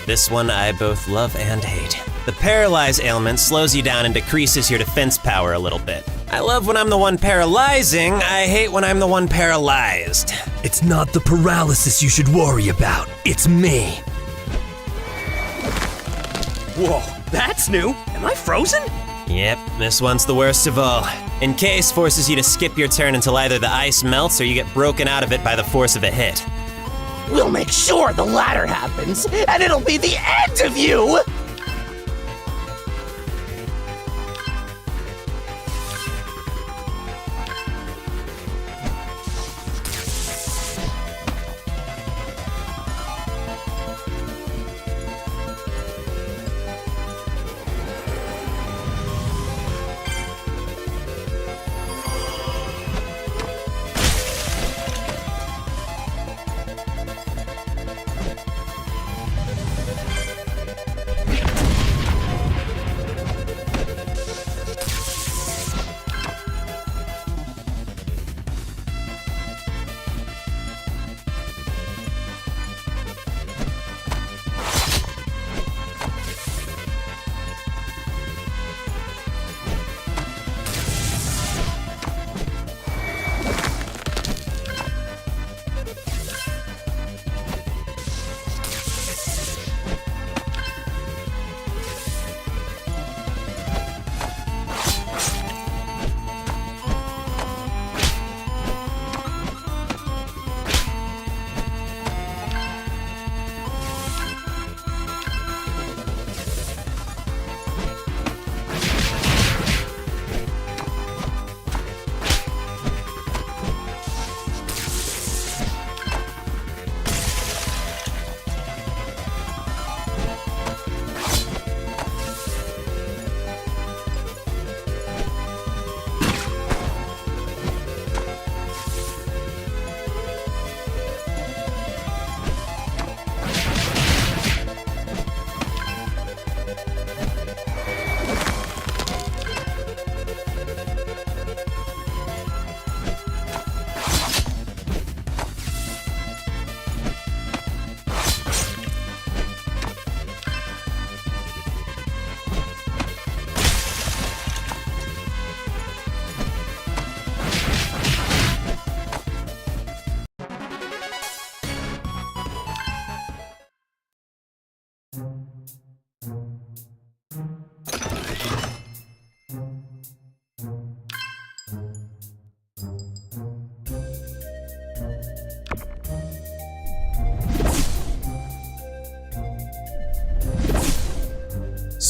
This one I both love and hate. The paralyze ailment slows you down and decreases your defense power a little bit. I love when I'm the one paralyzing, I hate when I'm the one paralyzed. It's not the paralysis you should worry about, it's me. Whoa, that's new. Am I frozen? Yep, this one's the worst of all. Encase forces you to skip your turn until either the ice melts or you get broken out of it by the force of a hit. We'll make sure the latter happens, and it'll be the end of you!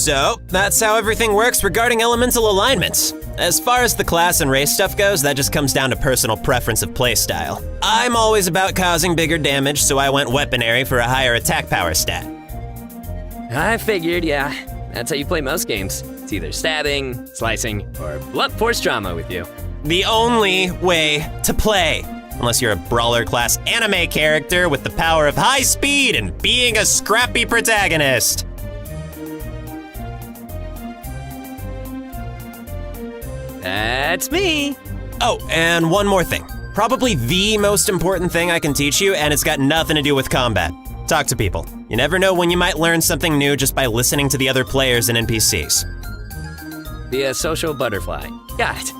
So, that's how everything works regarding elemental alignments. As far as the class and race stuff goes, that just comes down to personal preference of playstyle. I'm always about causing bigger damage, so I went weaponary for a higher attack power stat. I figured, yeah. That's how you play most games. It's either stabbing, slicing, or blunt force trauma with you. The only way to play. Unless you're a brawler class anime character with the power of high speed and being a scrappy protagonist. That's me. Oh, and one more thing. Probably the most important thing I can teach you, and it's got nothing to do with combat. Talk to people. You never know when you might learn something new just by listening to the other players and NPCs. Be a social butterfly. Got it.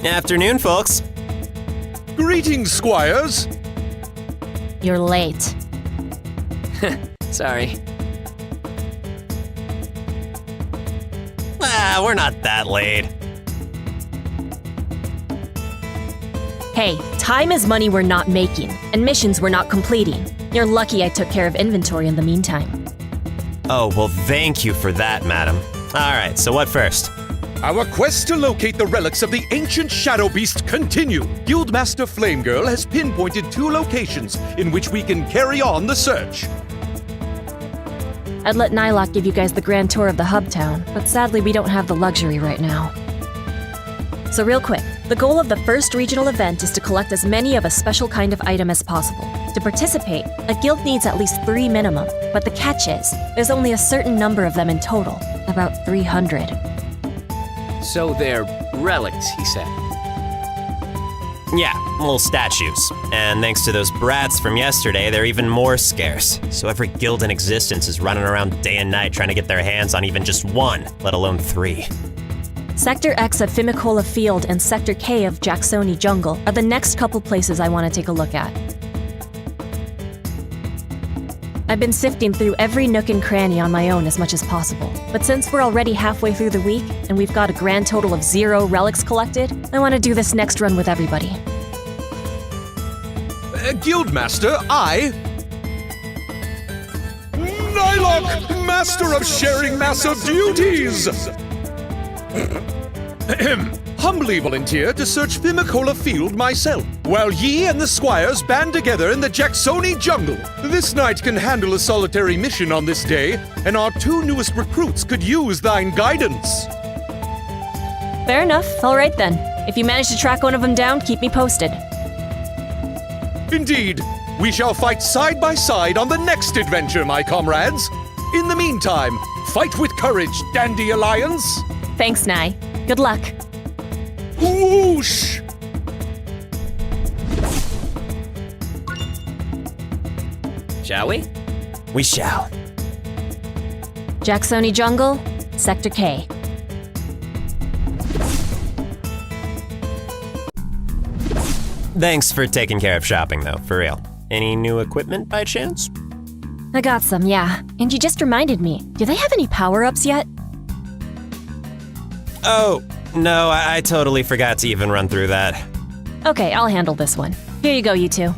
Afternoon, folks. Greetings, squires. You're late. Sorry. We're not that late. Hey, time is money we're not making, and missions we're not completing. You're lucky I took care of inventory in the meantime. Oh, well, thank you for that, madam. All right, so what first? Our quest to locate the relics of the ancient shadow beast continue. Guildmaster Flamegirl has pinpointed 2 locations in which we can carry on the search. I'd let Nylock give you guys the grand tour of the hub town, but sadly we don't have the luxury right now. So real quick, the goal of the first regional event is to collect as many of a special kind of item as possible. To participate, a guild needs at least 3 minimum, but the catch is, there's only a certain number of them in total, about 300. So they're relics, he said. Yeah, little statues. And thanks to those brats from yesterday, they're even more scarce. So every guild in existence is running around day and night trying to get their hands on even just 1, let alone 3. Sector X of Fimicola Field and Sector K of Jacksoni Jungle are the next couple places I want to take a look at. I've been sifting through every nook and cranny on my own as much as possible, but since we're already halfway through the week and we've got a grand total of 0 relics collected, I want to do this next run with everybody. Guildmaster, Nylock, Master of Sharing Massive Duties! Humbly volunteer to search Fimicola Field myself, while ye and the squires band together in the Jacksoni Jungle. This knight can handle a solitary mission on this day, and our 2 newest recruits could use thine guidance. Fair enough. All right then. If you manage to track one of them down, keep me posted. Indeed. We shall fight side by side on the next adventure, my comrades. In the meantime, fight with courage, Dandy Alliance. Thanks, Nye. Good luck. Whoosh! Shall we? We shall. Jacksoni Jungle, Sector K. Thanks for taking care of shopping, though, for real. Any new equipment by chance? I got some, yeah. And you just reminded me. Do they have any power-ups yet? Oh, no, I totally forgot to even run through that. Okay, I'll handle this one. Here you go, you two.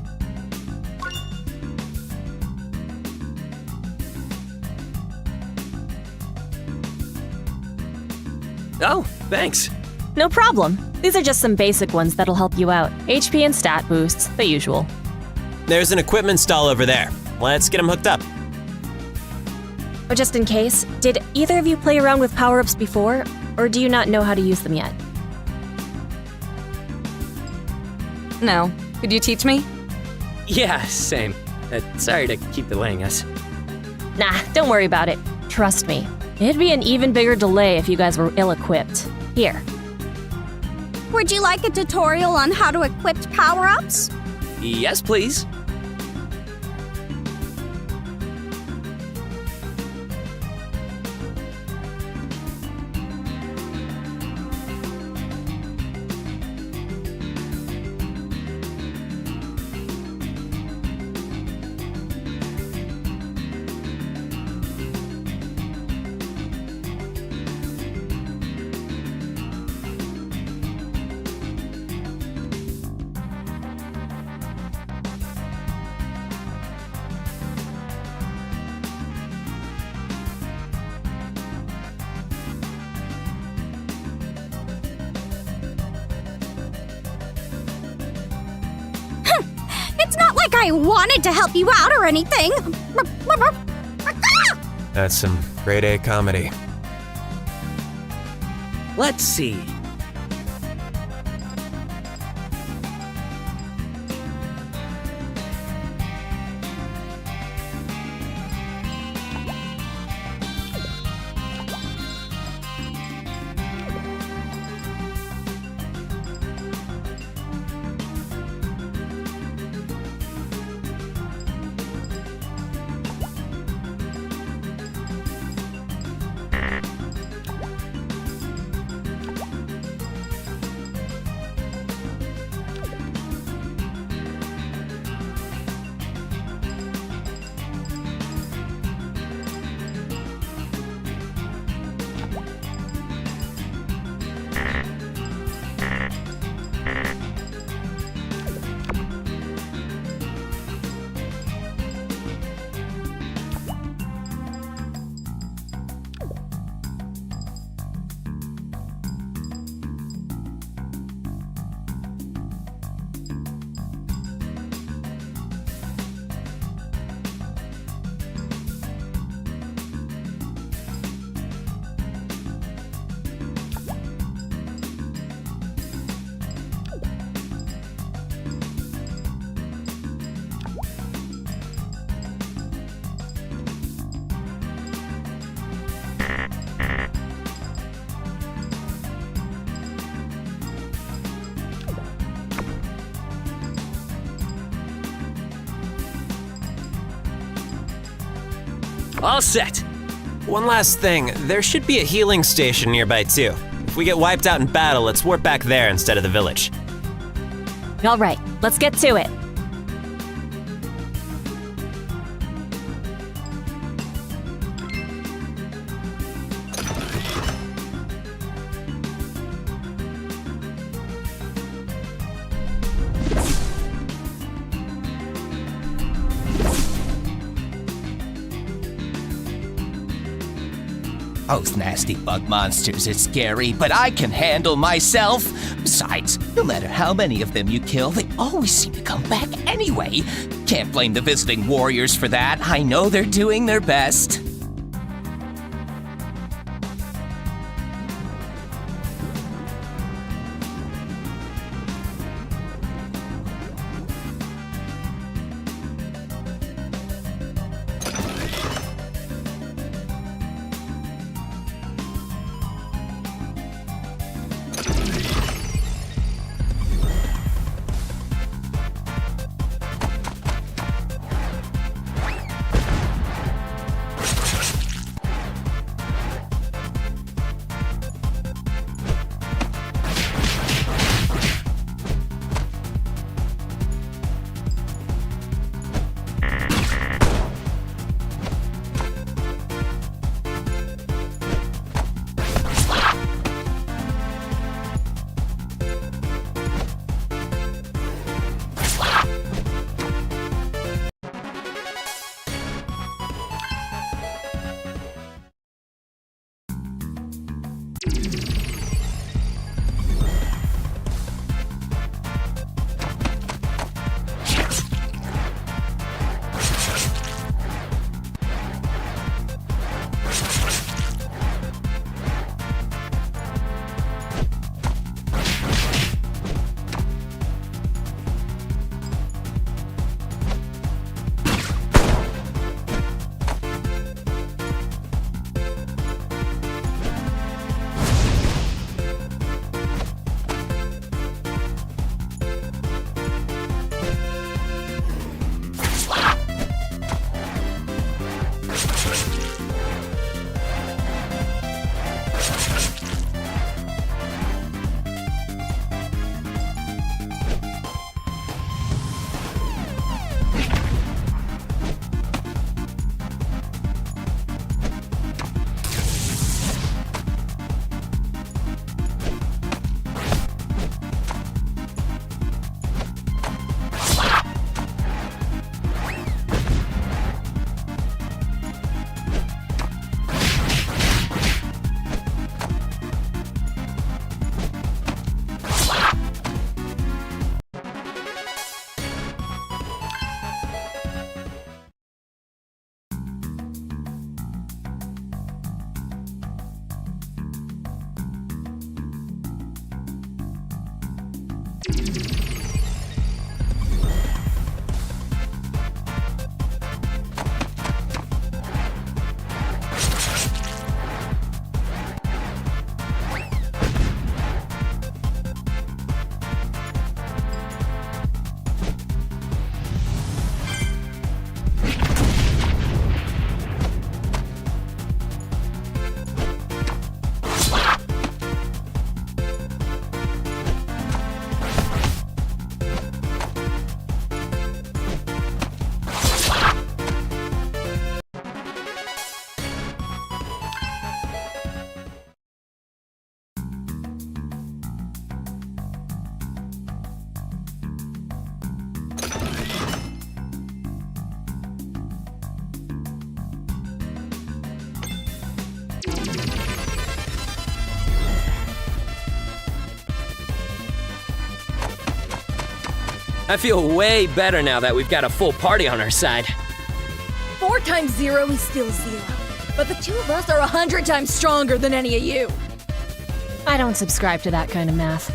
Oh, thanks. No problem. These are just some basic ones that'll help you out. HP and stat boosts, the usual. There's an equipment stall over there. Let's get them hooked up. But just in case, did either of you play around with power-ups before, or do you not know how to use them yet? No. Could you teach me? Yeah, same. Sorry to keep delaying us. Nah, don't worry about it. Trust me. It'd be an even bigger delay if you guys were ill-equipped. Here. Would you like a tutorial on how to equip power-ups? Yes, please. It's not like I wanted to help you out or anything. That's some grade A comedy. Let's see. All set. One last thing, there should be a healing station nearby too. If we get wiped out in battle, let's warp back there instead of the village. All right, let's get to it. Those nasty bug monsters are scary, but I can handle myself. Besides, no matter how many of them you kill, they always seem to come back anyway. Can't blame the visiting warriors for that. I know they're doing their best. I feel way better now that we've got a full party on our side. 4 times 0 is still 0. But the two of us are 100 times stronger than any of you. I don't subscribe to that kind of math.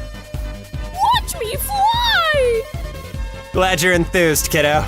Watch me fly! Glad you're enthused, kiddo.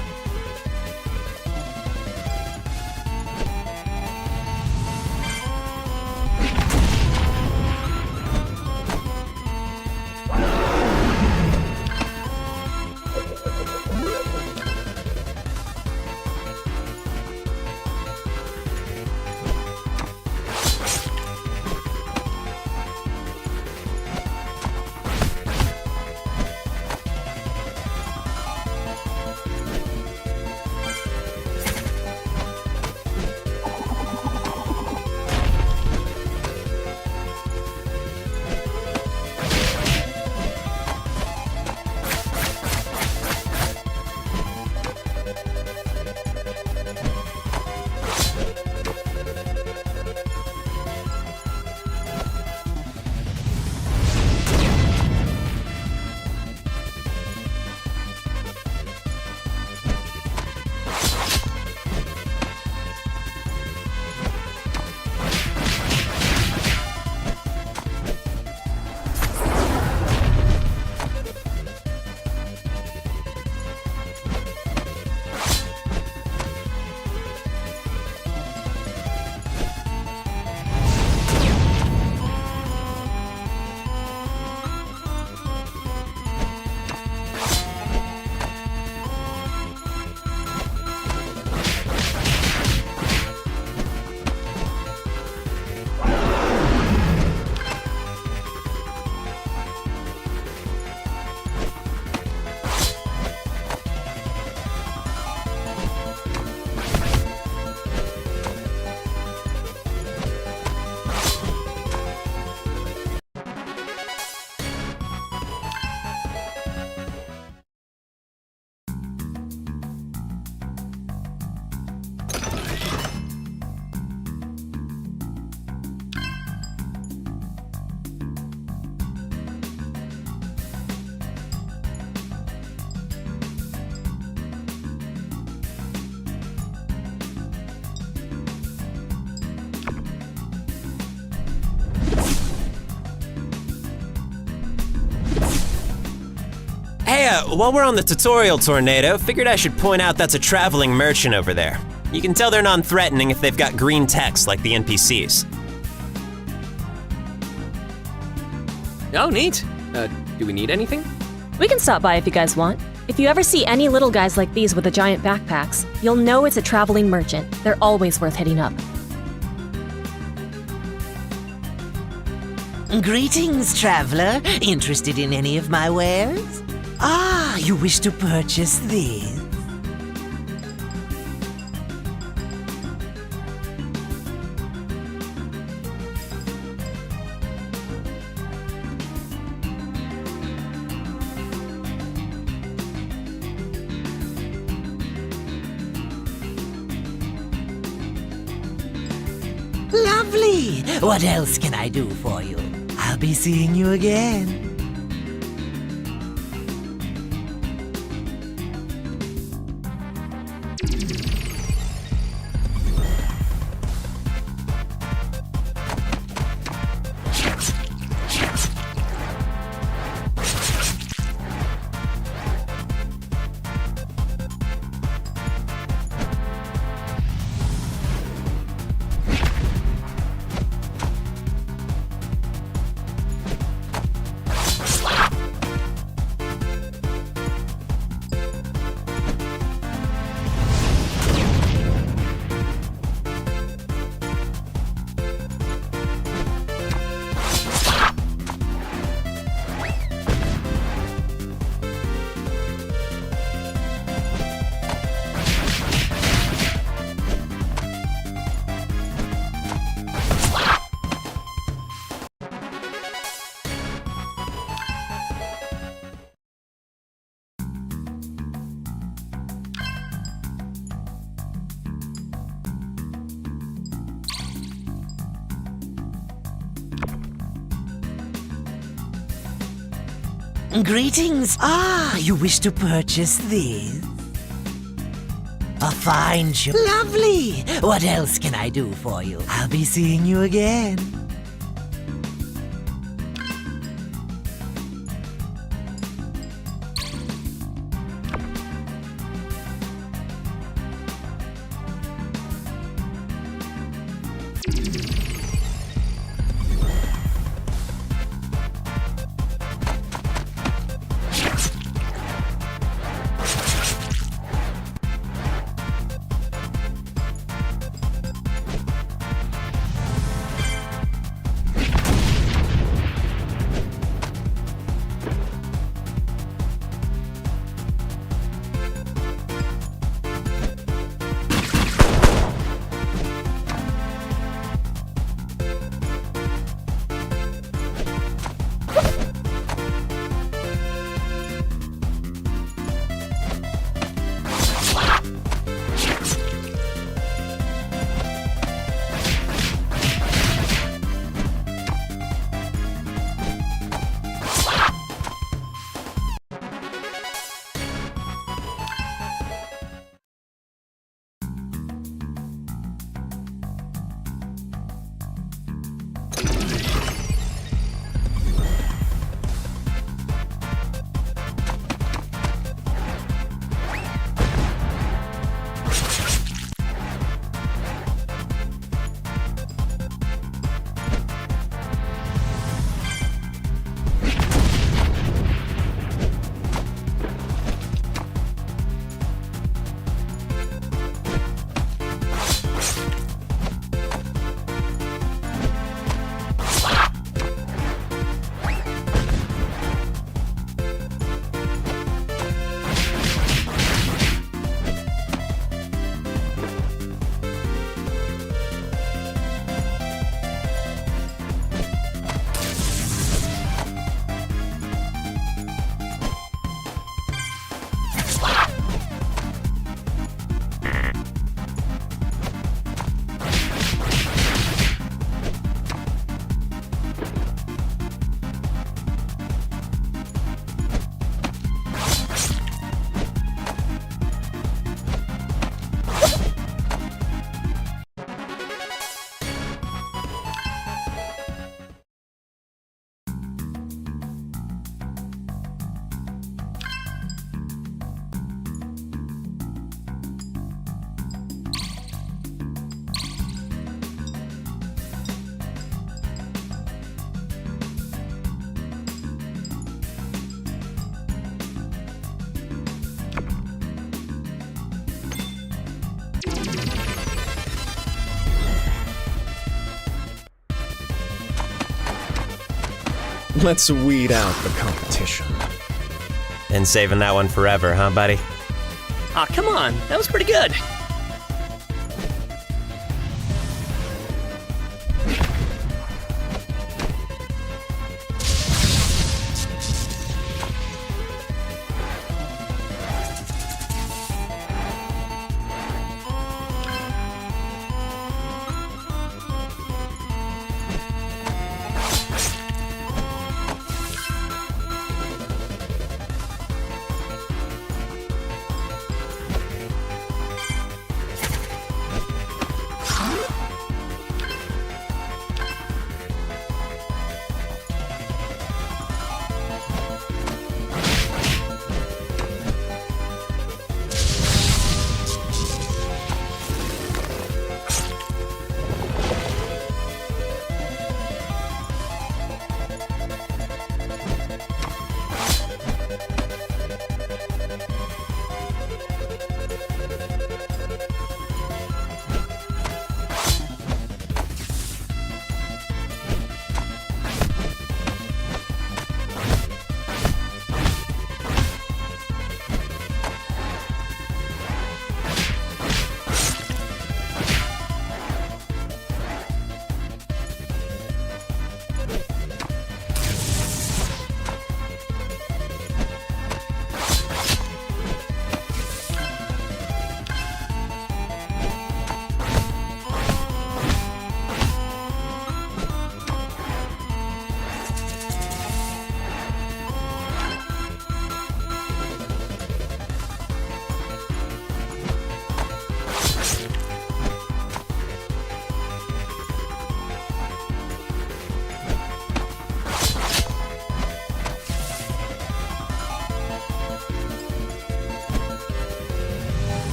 Hey, while we're on the tutorial, Tornado, figured I should point out that's a traveling merchant over there. You can tell they're non-threatening if they've got green text like the NPCs. Oh, neat. Do we need anything? We can stop by if you guys want. If you ever see any little guys like these with the giant backpacks, you'll know it's a traveling merchant. They're always worth hitting up. Greetings, traveler. Interested in any of my wares? Ah, you wish to purchase these? Lovely! What else can I do for you? I'll be seeing you again. Greetings. Ah, you wish to purchase this? A fine shoe. Lovely. What else can I do for you? I'll be seeing you again. Let's weed out the competition. And saving that one forever, huh, buddy? Aw, come on. That was pretty good.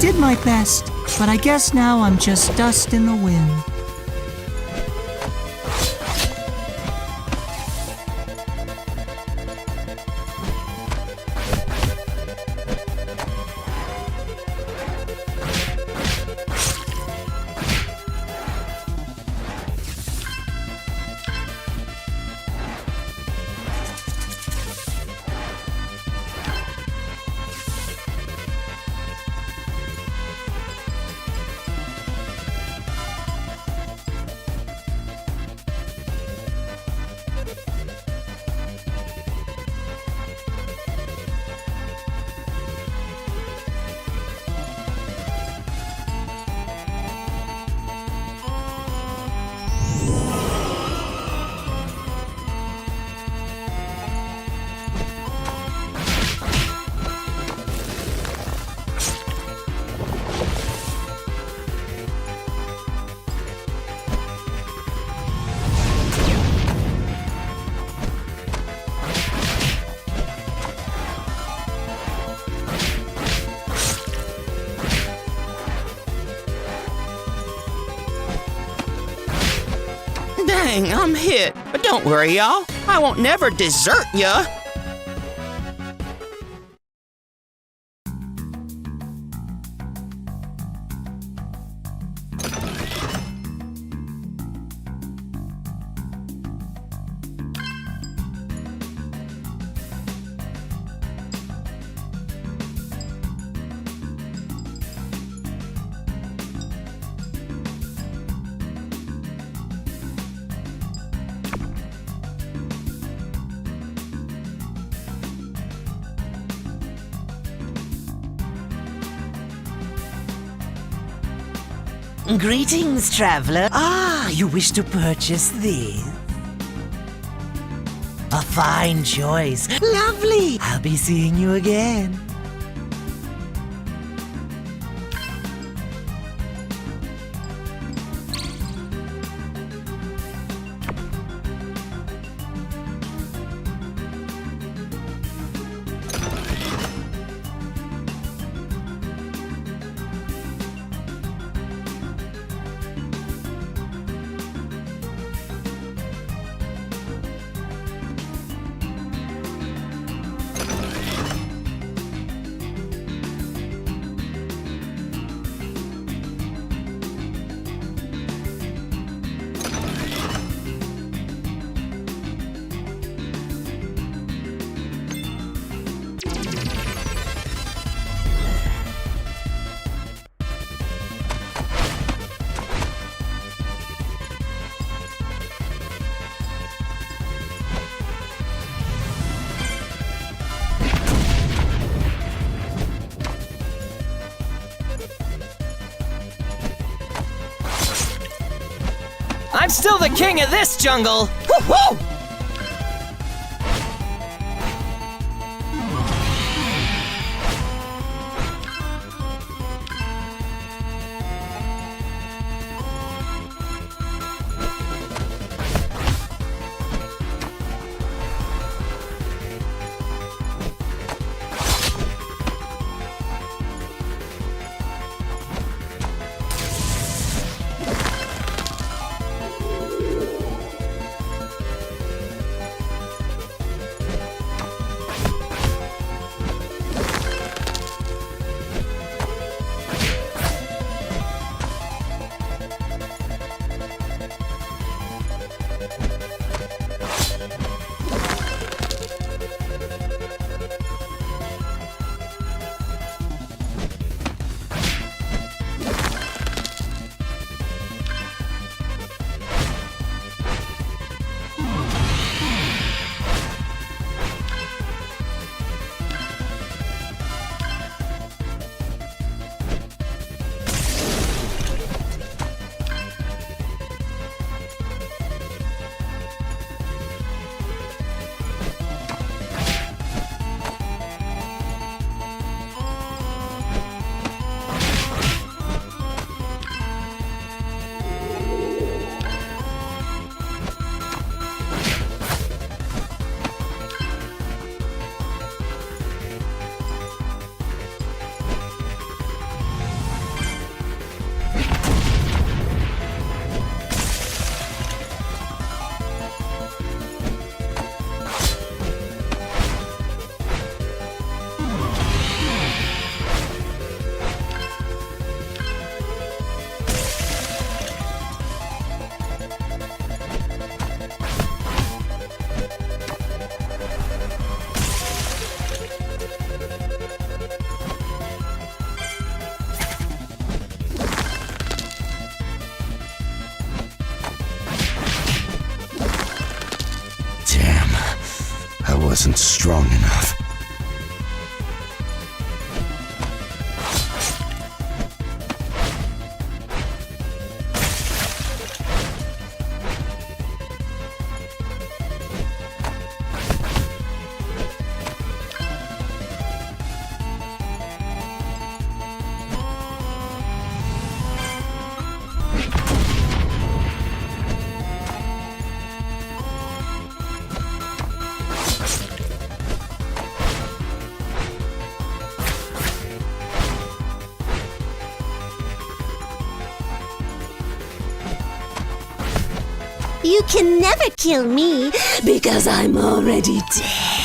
did my best, but I guess now I'm just dust in the wind. Dang, I'm hit. But don't worry, y'all. I won't never desert ya. Greetings, traveler. Ah, you wish to purchase this? A fine choice. Lovely. I'll be seeing you again. I'm still the king of this jungle! Woo-hoo! wasn't strong enough. You can never kill me because I'm already dead.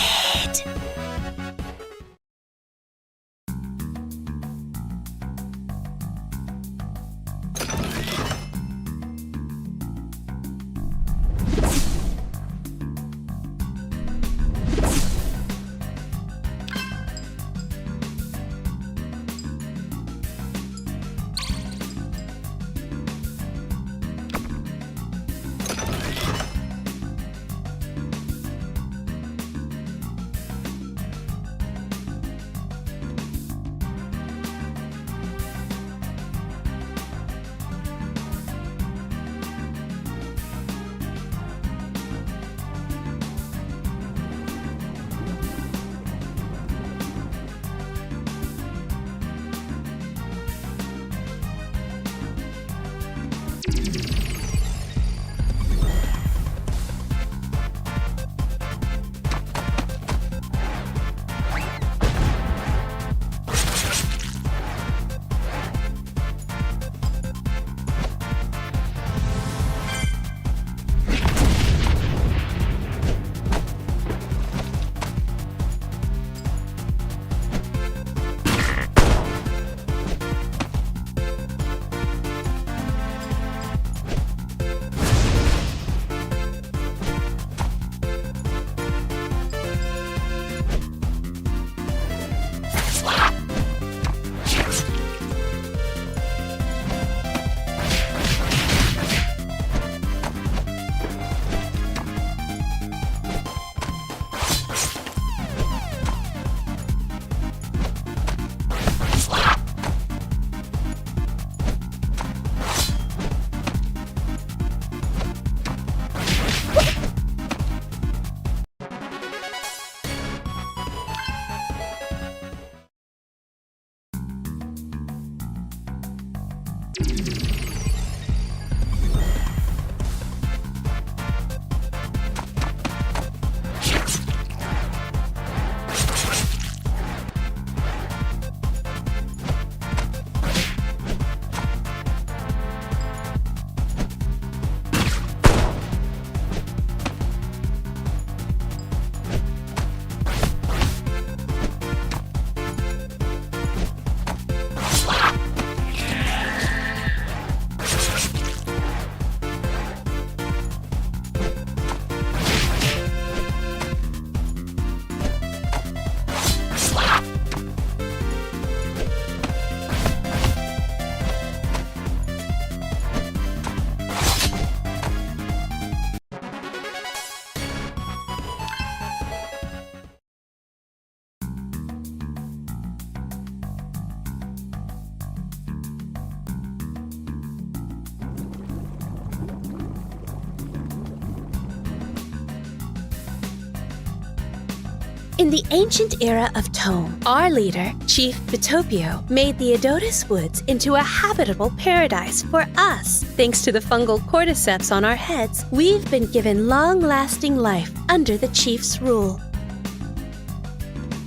In the ancient era of Tome, our leader, Chief Vitopio, made the Adotis Woods into a habitable paradise for us. Thanks to the fungal cordyceps on our heads, we've been given long-lasting life under the Chief's rule.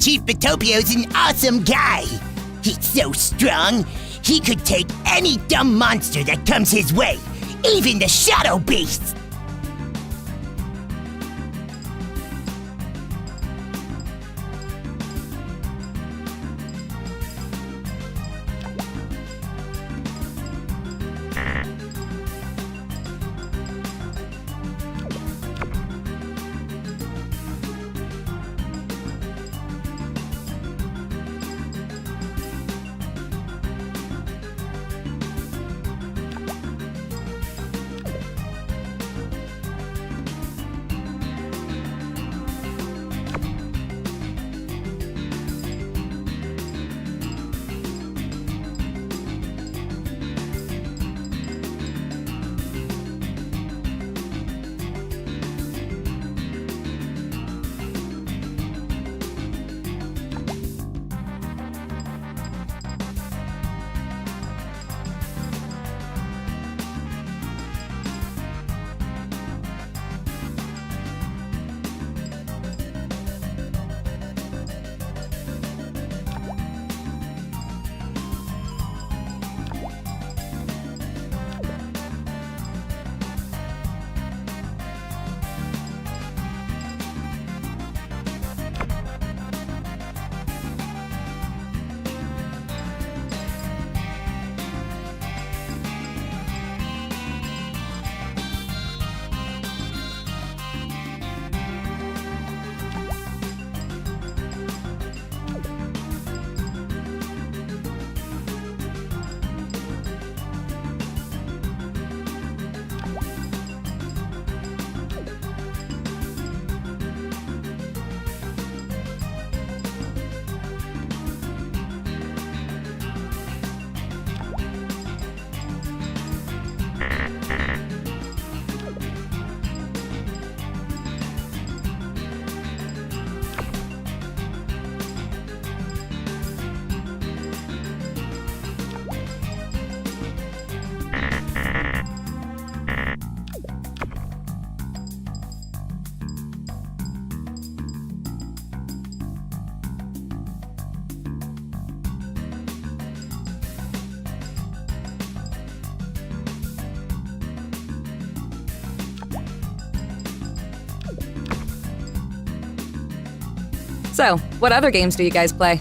Chief Vitopio's an awesome guy. He's so strong, he could take any dumb monster that comes his way, even the shadow beasts. So, what other games do you guys play?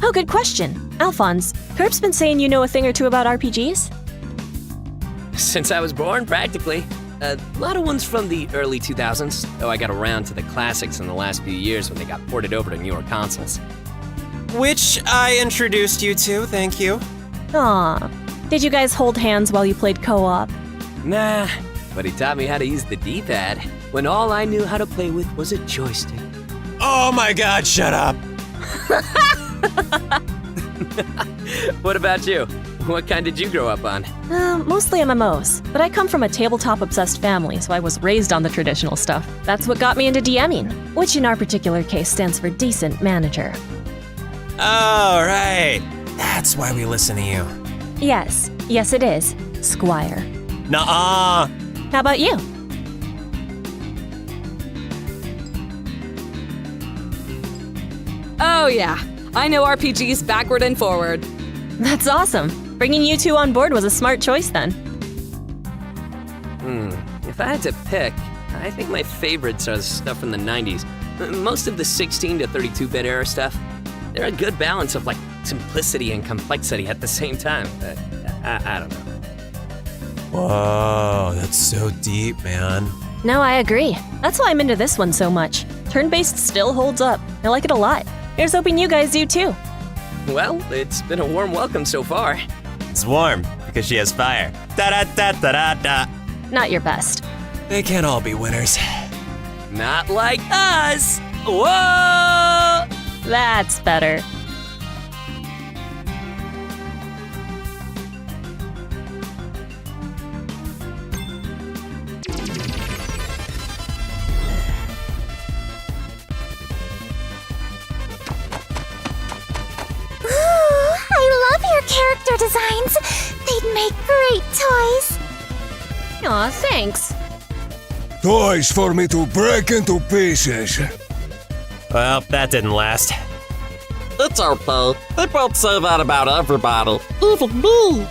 Oh, good question. Alphonse, Perp's been saying you know a thing or two about RPGs? Since I was born, practically. A lot of ones from the early 2000s, though I got around to the classics in the last few years when they got ported over to newer consoles. Which I introduced you to, thank you. Aw. Did you guys hold hands while you played co-op? Nah, but he taught me how to use the D-pad when all I knew how to play with was a joystick. Oh my god, shut up! What about you? What kind did you grow up on? Mostly MMOs, but I come from a tabletop-obsessed family, so I was raised on the traditional stuff. That's what got me into DMing, which in our particular case stands for Decent Manager. Oh, right. That's why we listen to you. Yes, it is, Squire. Nuh-uh. How about you? Oh yeah, I know RPGs backward and forward. That's awesome. Bringing you two on board was a smart choice then. If I had to pick, I think my favorites are the stuff from the 90s. Most of the 16 to 32-bit era stuff. They're a good balance of like simplicity and complexity at the same time. But I don't know. Whoa, that's so deep, man. No, I agree. That's why I'm into this one so much. Turn-based still holds up. I like it a lot. Here's hoping you guys do too. Well, it's been a warm welcome so far. It's warm because she has fire. Da-da-da-da-da-da. Not your best. They can't all be winners. Not like us! Whoa! That's better. Character designs. They'd make great toys. Aw, thanks. Toys for me to break into pieces. Well, that didn't last. It's okay. They both say that about everybody, even me.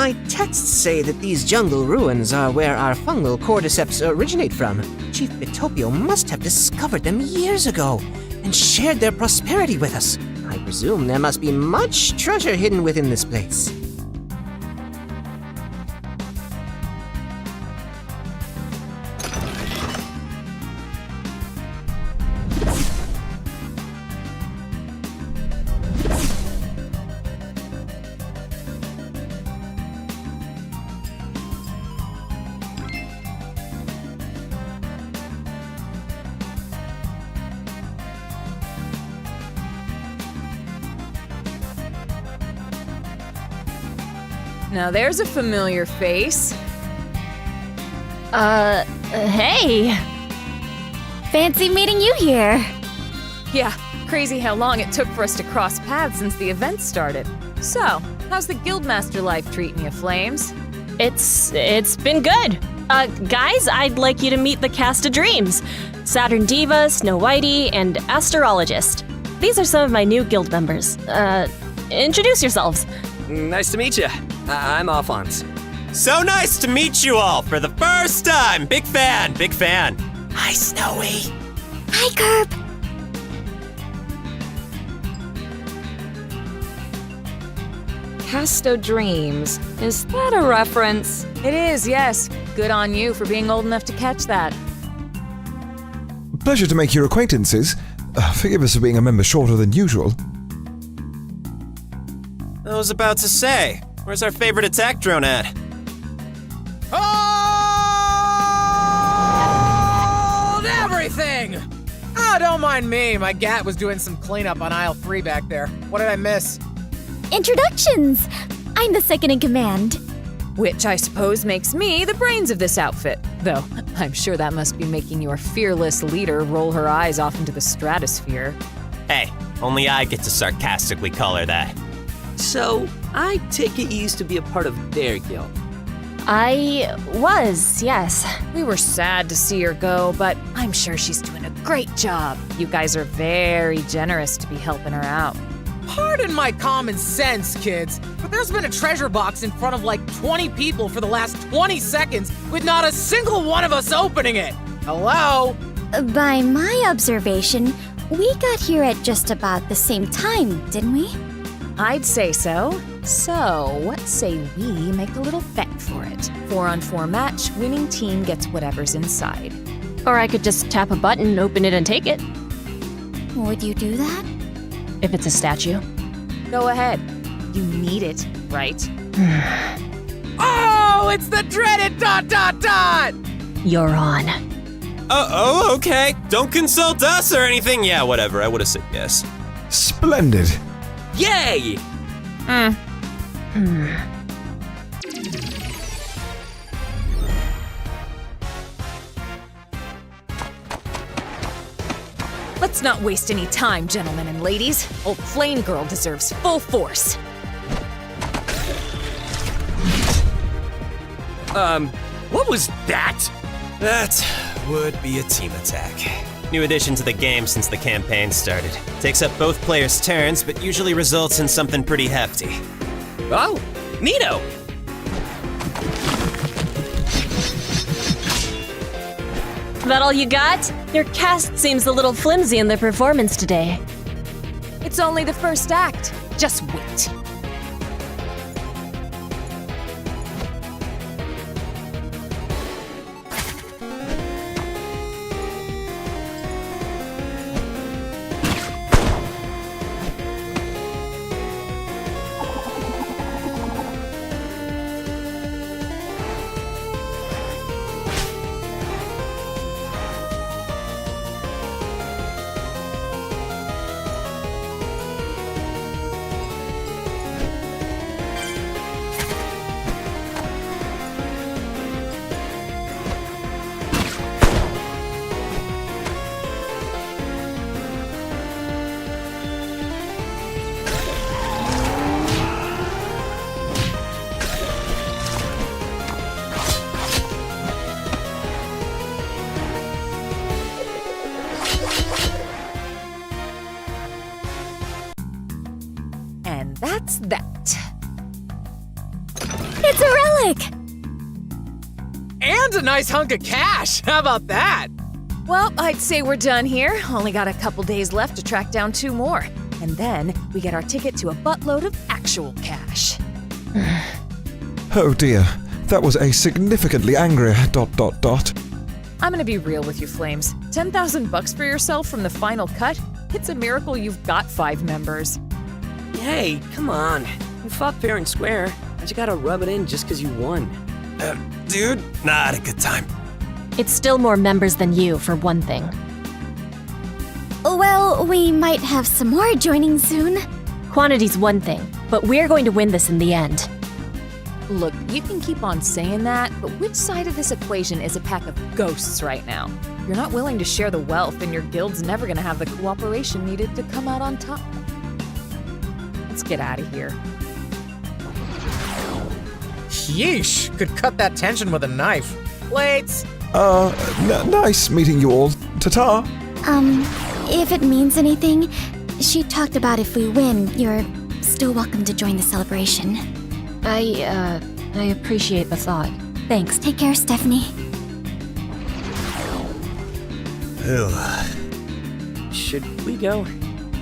My texts say that these jungle ruins are where our fungal cordyceps originate from. Chief Bitopio must have discovered them years ago and shared their prosperity with us. I presume there must be much treasure hidden within this place. Now there's a familiar face. Hey! Fancy meeting you here. Yeah, crazy how long it took for us to cross paths since the event started. So, how's the Guildmaster life treating you, Flames? It's been good. Guys, I'd like you to meet the cast of Dreams. Saturn Diva, Snow Whitey, and Astrologist. These are some of my new guild members. Introduce yourselves. Nice to meet you. I'm Alphonse. So nice to meet you all for the first time. Big fan, big fan. Hi, Snowy. Hi, Kerb. Casto Dreams. Is that a reference? It is, yes. Good on you for being old enough to catch that. Pleasure to make your acquaintances. Forgive us for being a member shorter than usual. I was about to say, where's our favorite attack drone at? Hold everything! Oh, don't mind me. My gat was doing some cleanup on aisle 3 back there. What did I miss? Introductions! I'm the second in command. Which I suppose makes me the brains of this outfit. Though, I'm sure that must be making your fearless leader roll her eyes off into the stratosphere. Hey, only I get to sarcastically call her that. So, I take it you used to be a part of their guild. I was, yes. We were sad to see her go, but I'm sure she's doing a great job. You guys are very generous to be helping her out. Pardon my common sense, kids, but there's been a treasure box in front of like 20 people for the last 20 seconds with not a single one of us opening it. Hello? By my observation, we got here at just about the same time, didn't we? I'd say so. So, what say we make a little bet for it? 4-on-4 match, winning team gets whatever's inside. Or I could just tap a button, open it, and take it. Would you do that? If it's a statue. Go ahead. You need it, right? Oh, it's the dreaded ... You're on. Oh, okay. Don't consult us or anything. Yeah, whatever. I would have said yes. Splendid. Yay! Let's not waste any time, gentlemen and ladies. Old Flame Girl deserves full force. What was that? That would be a team attack. New addition to the game since the campaign started. Takes up both players' turns, but usually results in something pretty hefty. Oh, neato! That all you got? Your cast seems a little flimsy in their performance today. It's only the first act. Just wait. relic! And a nice hunk of cash! How about that? Well, I'd say we're done here. Only got a couple days left to track down 2 more. And then we get our ticket to a buttload of actual cash. Oh dear, that was a significantly angry ... I'm gonna be real with you, Flames. $10,000 for yourself from the final cut? It's a miracle you've got 5 members. Hey, come on. You fought fair and square. Why'd you gotta rub it in just because you won? Dude, not a good time. It's still more members than you, for one thing. Well, we might have some more joining soon. Quantity's one thing, but we're going to win this in the end. Look, you can keep on saying that, but which side of this equation is a pack of ghosts right now? You're not willing to share the wealth, and your guild's never gonna have the cooperation needed to come out on top. Let's get out of here. Yeesh, could cut that tension with a knife. Plates! Nice meeting you all. Ta-ta! If it means anything, she talked about if we win, you're still welcome to join the celebration. I appreciate the thought. Thanks. Take care, Stephanie. Should we go?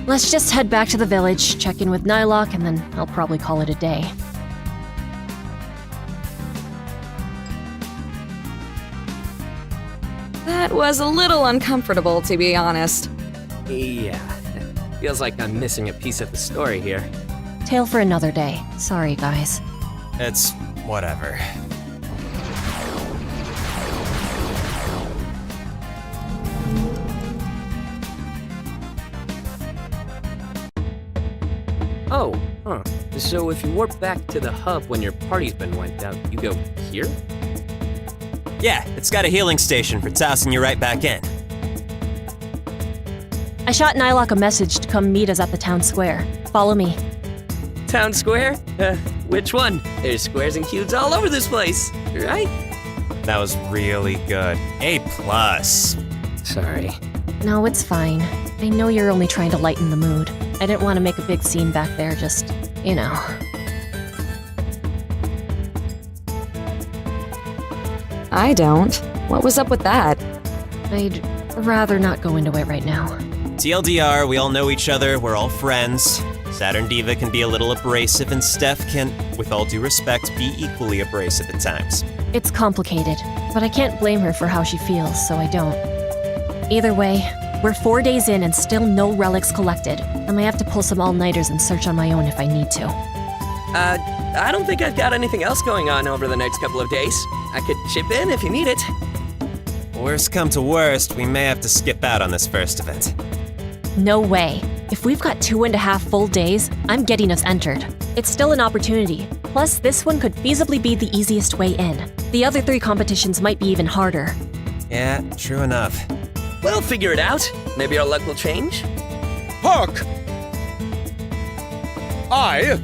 Let's just head back to the village, check in with Nylock, and then I'll probably call it a day. That was a little uncomfortable, to be honest. Yeah. Feels like I'm missing a piece of the story here. Tale for another day. Sorry, guys. It's whatever. Oh, huh. So if you warp back to the hub when your party's been wiped out, you go here? Yeah, it's got a healing station for tossing you right back in. I shot Nylock a message to come meet us at the town square. Follow me. Town square? Which one? There's squares and cubes all over this place, right? That was really good. A+. Sorry. No, it's fine. I know you're only trying to lighten the mood. I didn't want to make a big scene back there, just, you know. I don't. What was up with that? I'd rather not go into it right now. TLDR, we all know each other, we're all friends. Saturn Diva can be a little abrasive, and Steph can, with all due respect, be equally abrasive at times. It's complicated, but I can't blame her for how she feels, so I don't. Either way, we're 4 days in and still no relics collected. I may have to pull some all-nighters and search on my own if I need to. I don't think I've got anything else going on over the next couple of days. I could chip in if you need it. Worst come to worst, we may have to skip out on this first event. No way. If we've got 2.5 full days, I'm getting us entered. It's still an opportunity. Plus, this one could feasibly be the easiest way in. The other 3 competitions might be even harder. Yeah, true enough. We'll figure it out. Maybe our luck will change. Hark! I,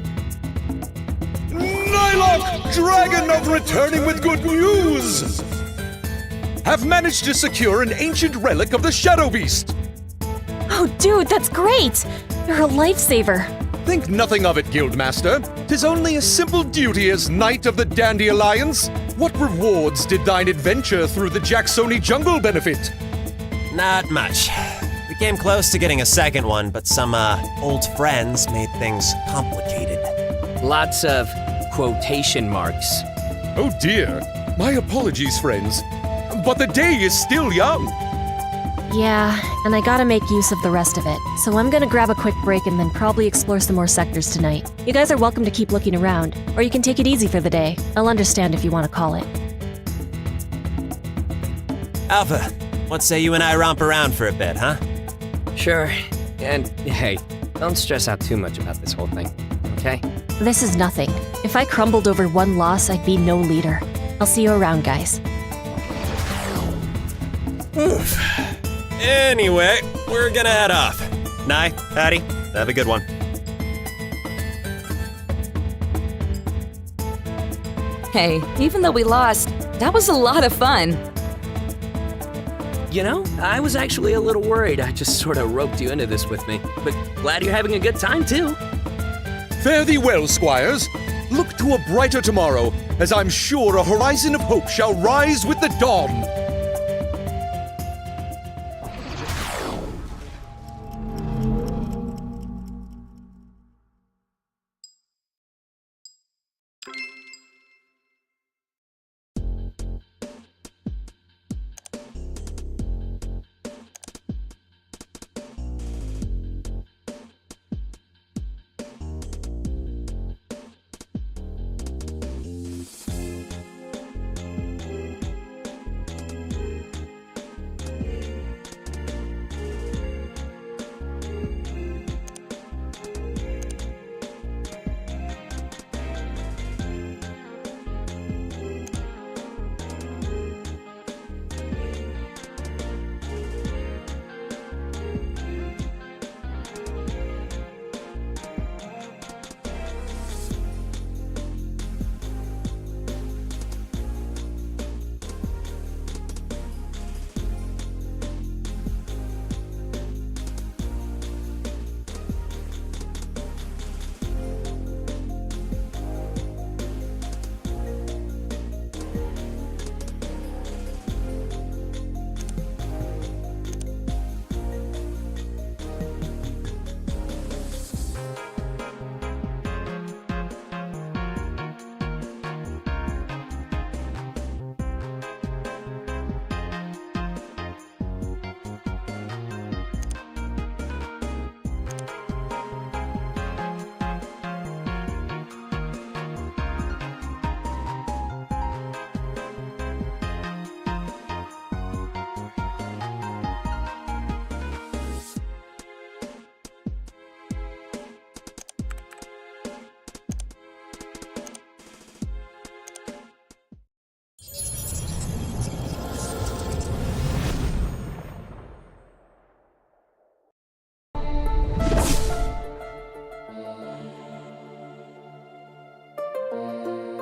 Nylock, Dragon of Returning with Good News, have managed to secure an ancient relic of the Shadow Beast. Oh, dude, that's great! You're a lifesaver. Think nothing of it, Guildmaster. 'Tis only a simple duty as Knight of the Dandy Alliance. What rewards did thine adventure through the Jacksoni jungle benefit? Not much. We came close to getting a second one, but some, old friends made things complicated. Lots of quotation marks. Oh dear. My apologies, friends. But the day is still young. Yeah, and I gotta make use of the rest of it, so I'm gonna grab a quick break and then probably explore some more sectors tonight. You guys are welcome to keep looking around, or you can take it easy for the day. I'll understand if you want to call it. Alpha, what say you and I romp around for a bit, huh? Sure. And hey, don't stress out too much about this whole thing, okay? This is nothing. If I crumbled over one loss, I'd be no leader. I'll see you around, guys. Oof. Anyway, we're gonna head off. Nye, Patty, have a good one. Hey, even though we lost, that was a lot of fun. You know, I was actually a little worried I just sort of roped you into this with me, but glad you're having a good time too. Fare thee well, squires. Look to a brighter tomorrow, as I'm sure a horizon of hope shall rise with the dawn.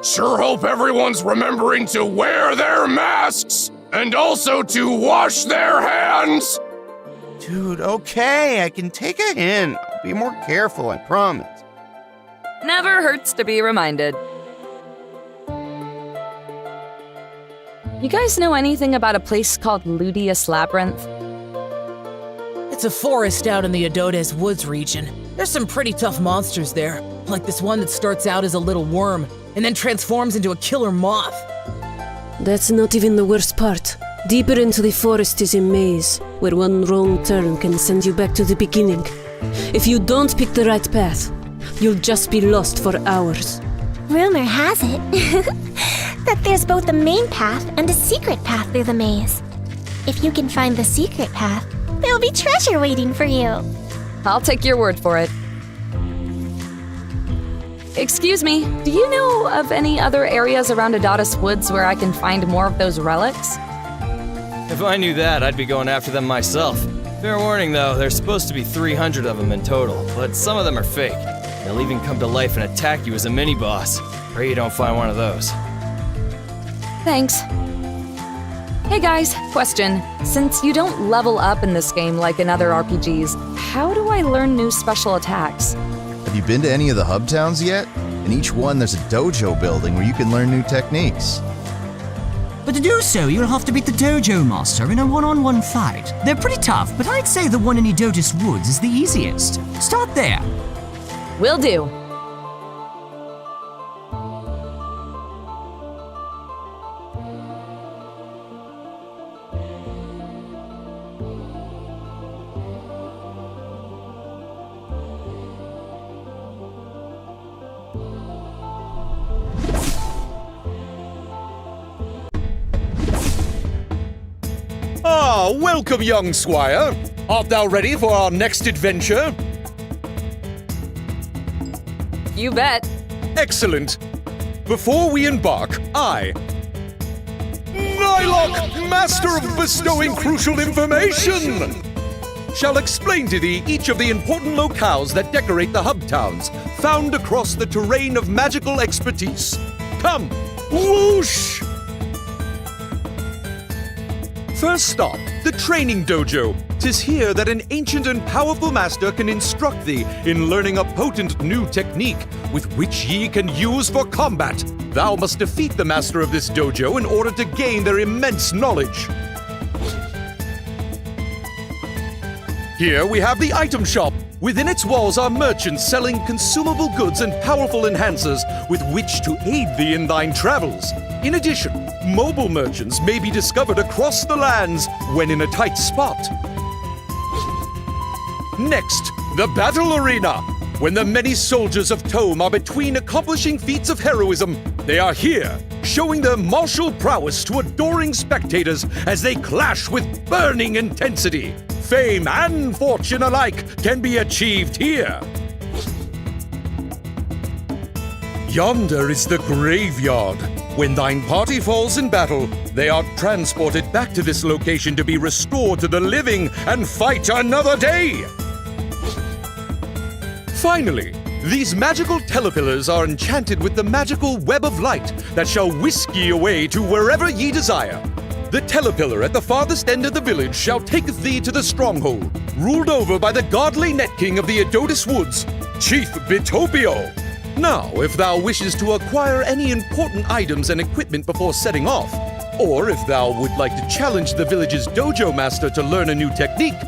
Sure hope everyone's remembering to wear their masks and also to wash their hands. Dude, okay, I can take a hint. I'll be more careful, I promise. Never hurts to be reminded. You guys know anything about a place called Ludius Labyrinth? It's a forest out in the Adodes Woods region. There's some pretty tough monsters there, like this one that starts out as a little worm and then transforms into a killer moth. That's not even the worst part. Deeper into the forest is a maze, where one wrong turn can send you back to the beginning. If you don't pick the right path, you'll just be lost for hours. Rumor has it that there's both a main path and a secret path through the maze. If you can find the secret path, there'll be treasure waiting for you. I'll take your word for it. Excuse me, do you know of any other areas around Adodes Woods where I can find more of those relics? If I knew that, I'd be going after them myself. Fair warning though, there's supposed to be 300 of them in total, but some of them are fake. They'll even come to life and attack you as a mini-boss. Pray you don't find one of those. Thanks. Hey guys, question. Since you don't level up in this game like in other RPGs, how do I learn new special attacks? Have you been to any of the hub towns yet? In each one, there's a dojo building where you can learn new techniques. But to do so, you'll have to beat the dojo master in a one-on-one fight. They're pretty tough, but I'd say the one in Adodes Woods is the easiest. Start there. Will do. Ah, welcome, young squire. Art thou ready for our next adventure? You bet. Excellent. Before we embark, I, Nylock, master of bestowing crucial information, shall explain to thee each of the important locales that decorate the hub towns, found across the terrain of magical expertise. Come, whoosh! First stop, the training dojo. 'Tis here that an ancient and powerful master can instruct thee in learning a potent new technique with which ye can use for combat. Thou must defeat the master of this dojo in order to gain their immense knowledge. Here we have the item shop. Within its walls are merchants selling consumable goods and powerful enhancers with which to aid thee in thine travels. In addition, mobile merchants may be discovered across the lands when in a tight spot. Next, the battle arena. When the many soldiers of Tome are between accomplishing feats of heroism, they are here, showing their martial prowess to adoring spectators as they clash with burning intensity. Fame and fortune alike can be achieved here. Yonder is the graveyard. When thine party falls in battle, they are transported back to this location to be restored to the living and fight another day. Finally, these magical telepillars are enchanted with the magical web of light that shall whisk ye away to wherever ye desire. The telepillar at the farthest end of the village shall take thee to the stronghold, ruled over by the godly Net King of the Adotis Woods, Chief Bitopio. Now, if thou wishes to acquire any important items and equipment before setting off, or if thou would like to challenge the village's dojo master to learn a new technique,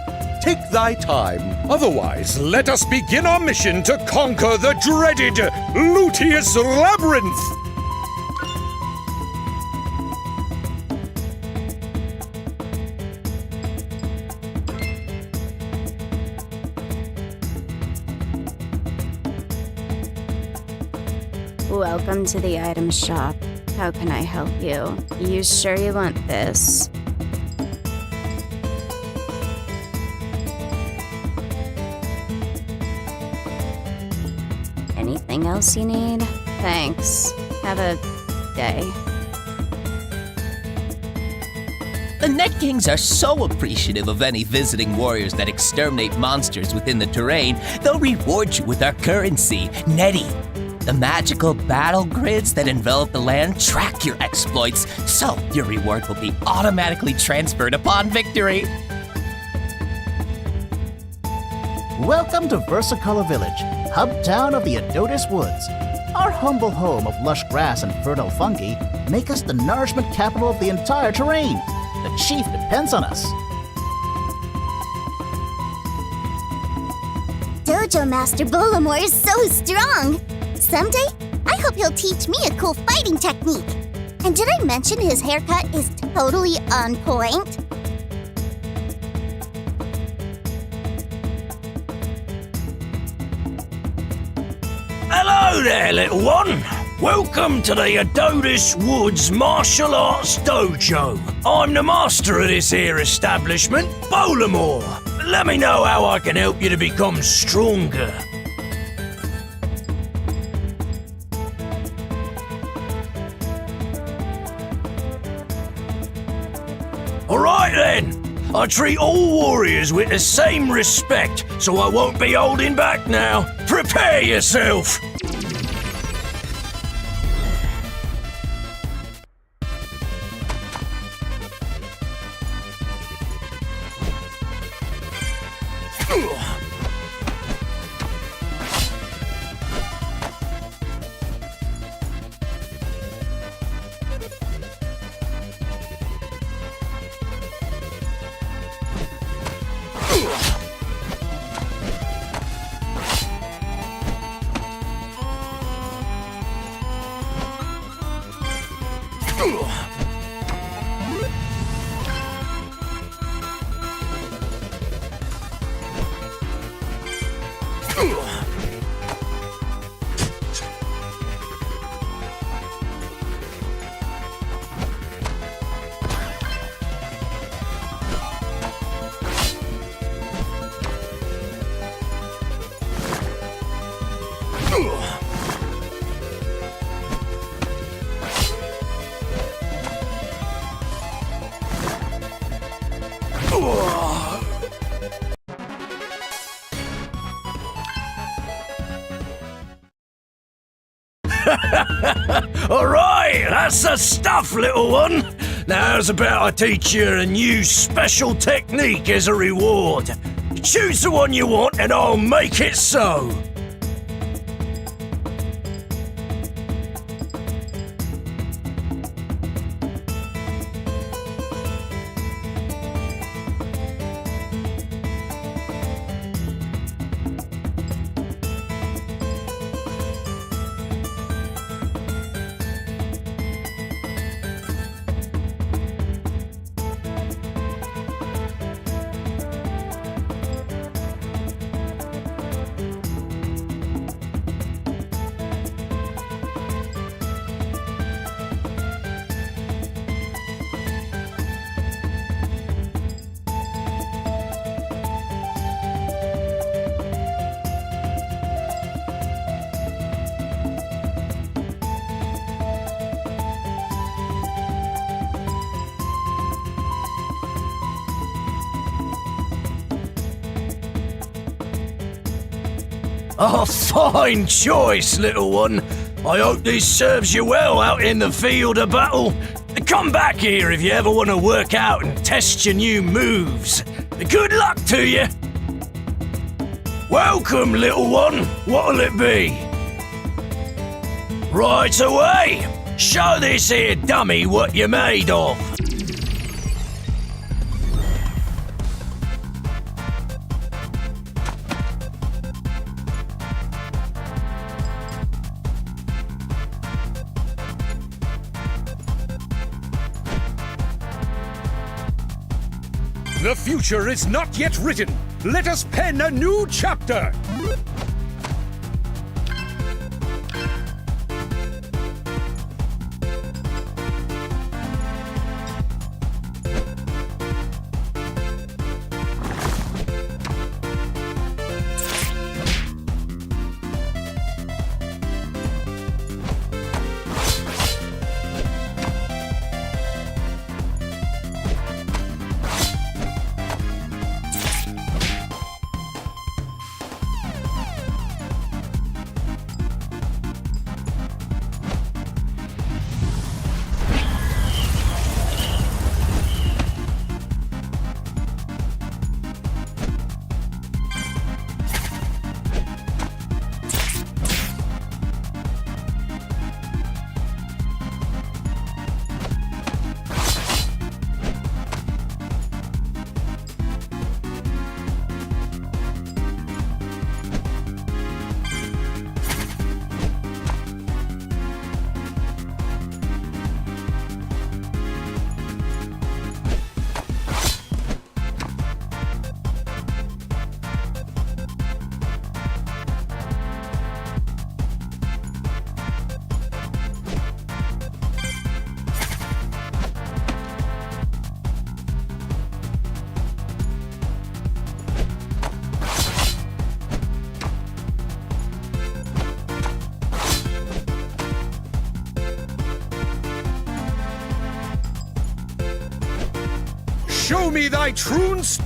take thy time. Otherwise, let us begin our mission to conquer the dreaded Luteus Labyrinth! Welcome to the item shop. How can I help you? You sure you want this? Anything else you need? Thanks. Have a day. The Net Kings are so appreciative of any visiting warriors that exterminate monsters within the terrain, they'll reward you with our currency, Netty. The magical battle grids that envelop the land track your exploits, so your reward will be automatically transferred upon victory. Welcome to Versicolor Village, hub town of the Adotis Woods. Our humble home of lush grass and fertile fungi make us the nourishment capital of the entire terrain. The chief depends on us. Dojo Master Bolamore is so strong! Someday, I hope he'll teach me a cool fighting technique. And did I mention his haircut is totally on point? Hello there, little one. Welcome to the Adotis Woods Martial Arts Dojo. I'm the master of this here establishment, Bolamore. Let me know how I can help you to become stronger. Alright then, I treat all warriors with the same respect, so I won't be holding back now. Prepare yourself! Alright, that's the stuff, little one. Now how's about I teach you a new special technique as a reward? Choose the one you want and I'll make it so. Oh, fine choice, little one. I hope this serves you well out in the field of battle. Come back here if you ever want to work out and test your new moves. Good luck to you. Welcome, little one. What'll it be? Right away. Show this here dummy what you're made of. The future is not yet written. Let us pen a new chapter. Show me thy trunes.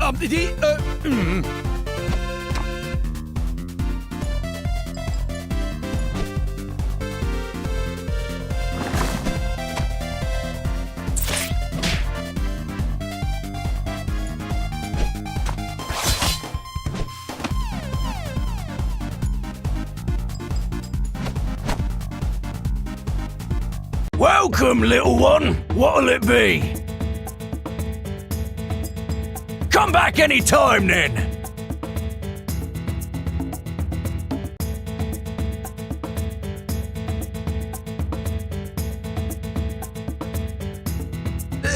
Welcome, little one. What'll it be? Come back any time, then.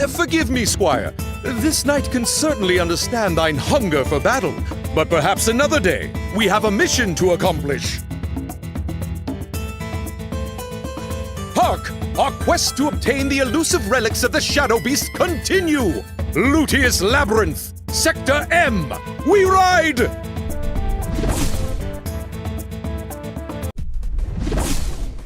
Forgive me, squire. This knight can certainly understand thine hunger for battle, but perhaps another day we have a mission to accomplish. Hark! Our quest to obtain the elusive relics of the Shadow Beast continue! Lutius Labyrinth, Sector M, we ride!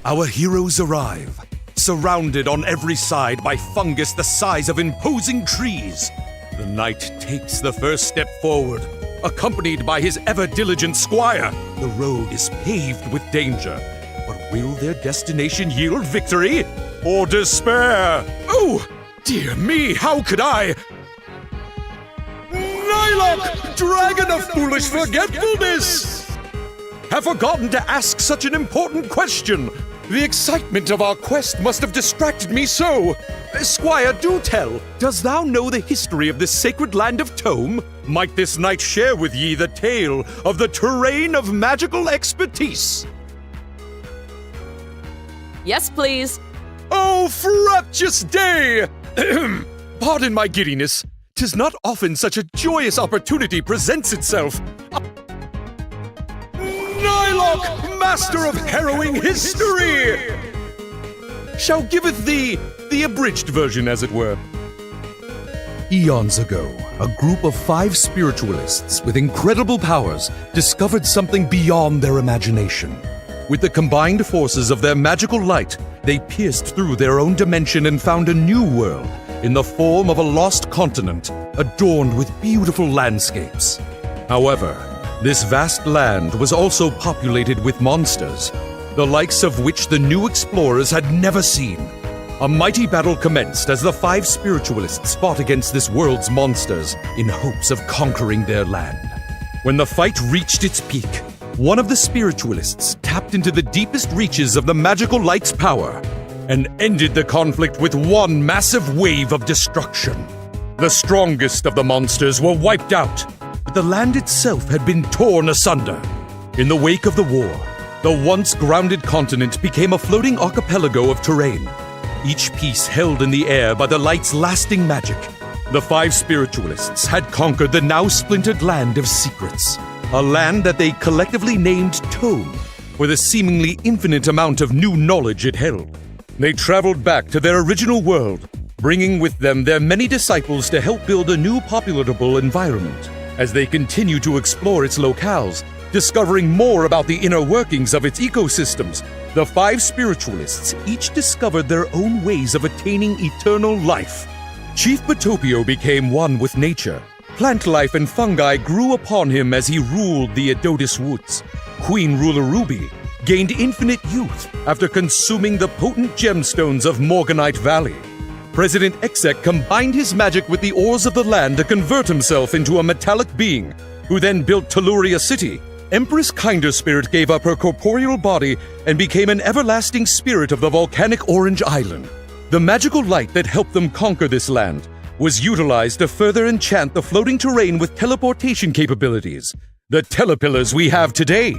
Our heroes arrive, surrounded on every side by fungus the size of imposing trees. The knight takes the first step forward, accompanied by his ever-diligent squire. The road is paved with danger, but will their destination yield victory or despair? Oh! Dear me, how could I? Nylok, dragon of foolish forgetfulness! Have forgotten to ask such an important question. The excitement of our quest must have distracted me so. Squire, do tell, dost thou know the history of this sacred land of Tome? Might this night share with ye the tale of the terrain of magical expertise? Yes, please. Oh, fraptious day! Pardon my giddiness. 'Tis not often such a joyous opportunity presents itself. Nylok, master of harrowing history, shall giveth thee the abridged version, as it were. Eons ago, a group of 5 spiritualists with incredible powers discovered something beyond their imagination. With the combined forces of their magical light, they pierced through their own dimension and found a new world in the form of a lost continent adorned with beautiful landscapes. However, this vast land was also populated with monsters, the likes of which the new explorers had never seen. A mighty battle commenced as the 5 spiritualists fought against this world's monsters in hopes of conquering their land. When the fight reached its peak, one of the spiritualists tapped into the deepest reaches of the magical light's power and ended the conflict with one massive wave of destruction. The strongest of the monsters were wiped out, but the land itself had been torn asunder. In the wake of the war, the once grounded continent became a floating archipelago of terrain, each piece held in the air by the light's lasting magic. The 5 spiritualists had conquered the now splintered land of secrets, a land that they collectively named Tome, for the seemingly infinite amount of new knowledge it held. They traveled back to their original world, bringing with them their many disciples to help build a new populatable environment. As they continue to explore its locales, discovering more about the inner workings of its ecosystems, the 5 spiritualists each discovered their own ways of attaining eternal life. Chief Batopio became one with nature. Plant life and fungi grew upon him as he ruled the Adotis Woods. Queen Ruler Ruby gained infinite youth after consuming the potent gemstones of Morganite Valley. President Exec combined his magic with the ores of the land to convert himself into a metallic being, who then built Telluria City. Empress Kinder Spirit gave up her corporeal body and became an everlasting spirit of the volcanic Orange Island. The magical light that helped them conquer this land was utilized to further enchant the floating terrain with teleportation capabilities, the telepillars we have today.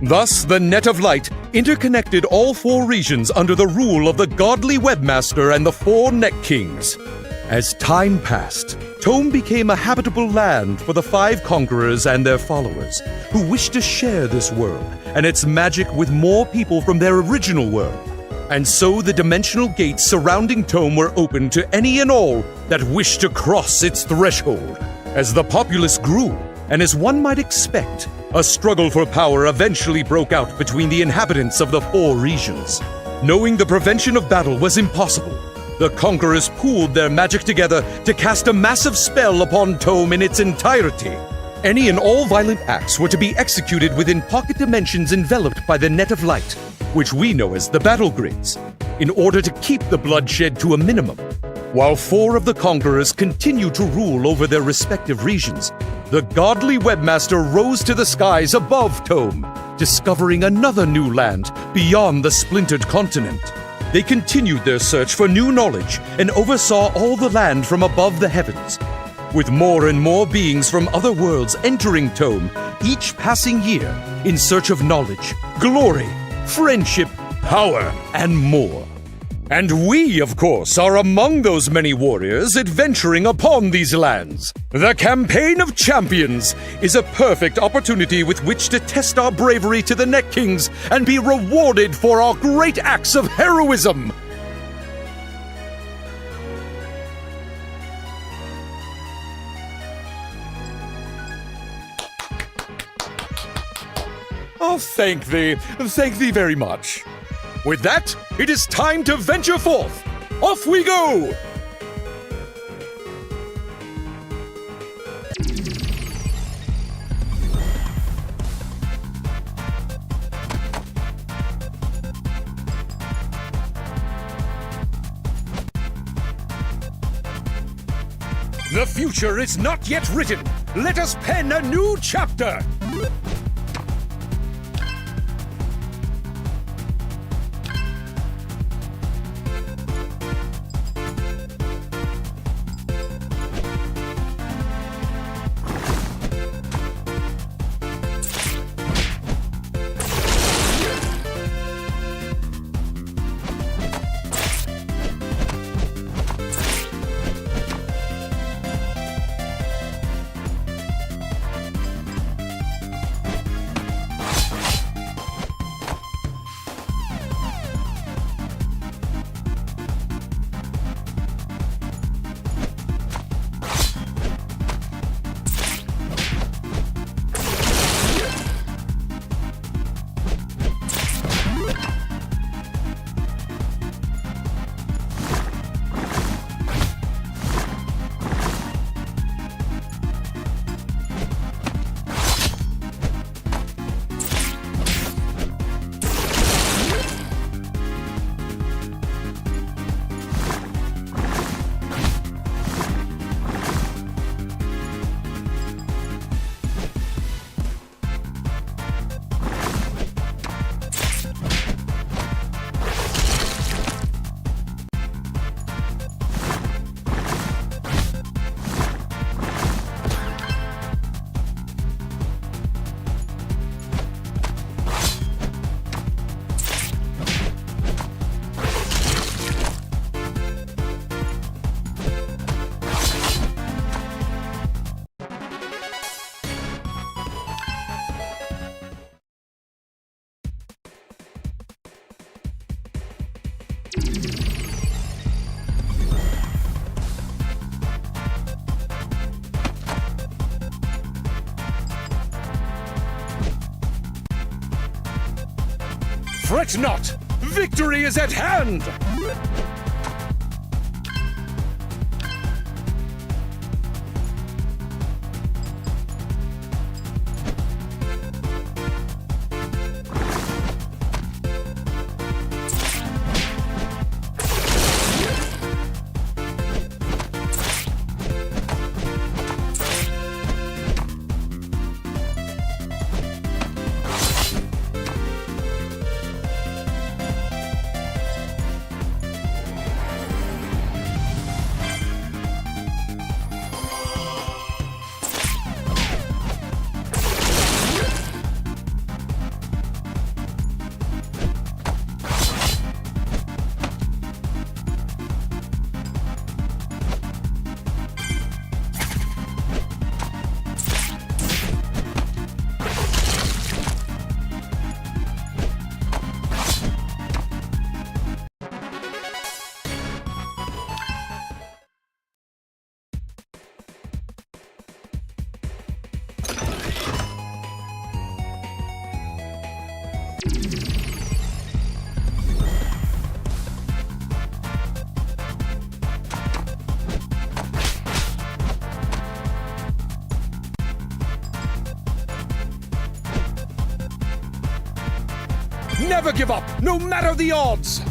Thus, the Net of Light interconnected all 4 regions under the rule of the godly webmaster and the 4 Net Kings. As time passed, Tome became a habitable land for the 5 conquerors and their followers, who wished to share this world and its magic with more people from their original world. And so the dimensional gates surrounding Tome were open to any and all that wished to cross its threshold. As the populace grew, and as one might expect, a struggle for power eventually broke out between the inhabitants of the 4 regions. Knowing the prevention of battle was impossible, the conquerors pooled their magic together to cast a massive spell upon Tome in its entirety. Any and all violent acts were to be executed within pocket dimensions enveloped by the Net of Light, which we know as the battle grids, in order to keep the bloodshed to a minimum. While 4 of the conquerors continued to rule over their respective regions, the godly webmaster rose to the skies above Tome, discovering another new land beyond the splintered continent. They continued their search for new knowledge and oversaw all the land from above the heavens, with more and more beings from other worlds entering Tome each passing year in search of knowledge, glory, friendship, power, and more. And we, of course, are among those many warriors adventuring upon these lands. The Campaign of Champions is a perfect opportunity with which to test our bravery to the Net Kings and be rewarded for our great acts of heroism. Oh, thank thee very much. With that, it is time to venture forth. Off we go! The future is not yet written. Let us pen a new chapter. Fret not! Victory is at hand! Never give up, no matter the odds!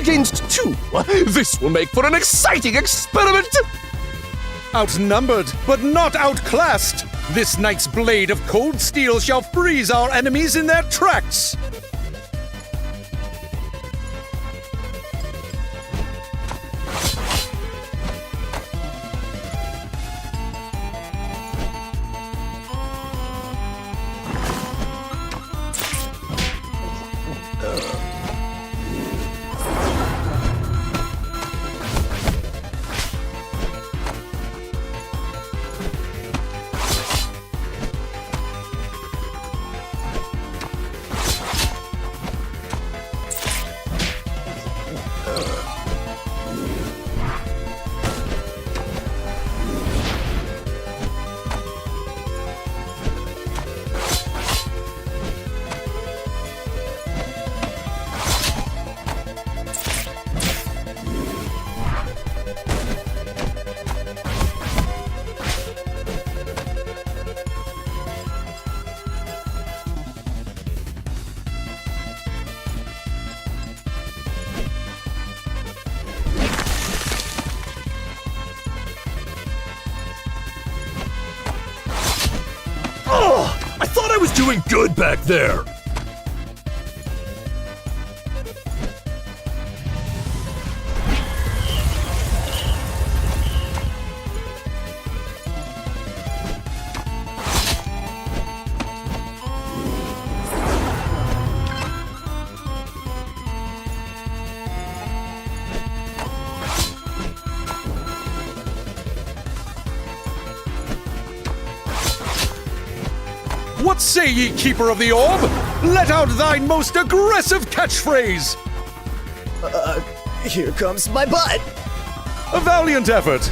against 2. This will make for an exciting experiment. Outnumbered, but not outclassed. This knight's blade of cold steel shall freeze our enemies in their tracks. I thought I was doing good back there. What say ye, Keeper of the Orb? Let out thine most aggressive catchphrase! Here comes my butt! A valiant effort!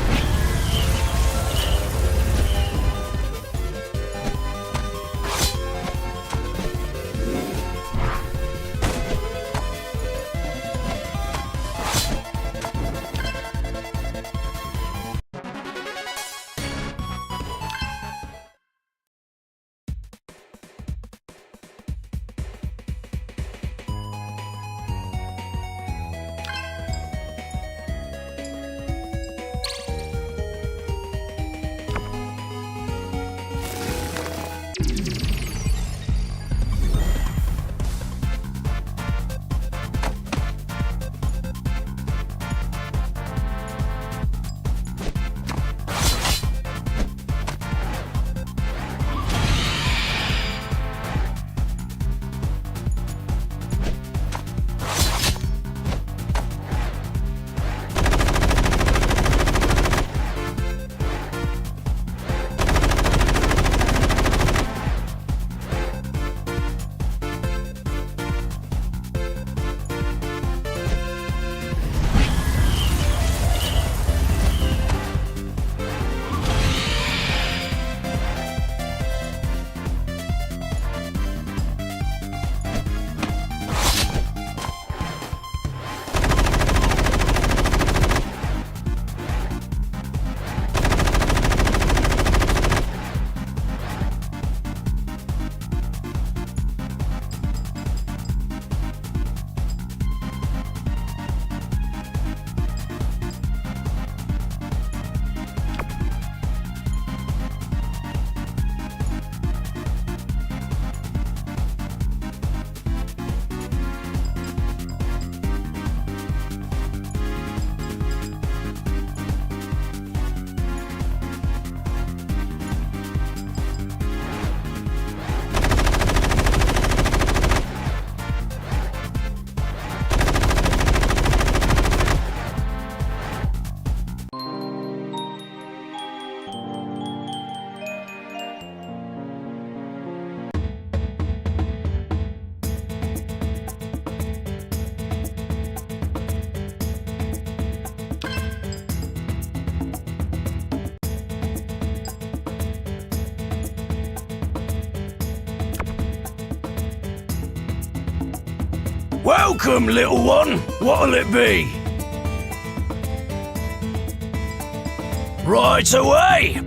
Welcome, little one. What'll it be? Right away!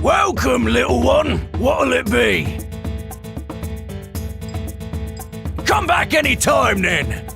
Welcome, little one. What'll it be? Come back any time then.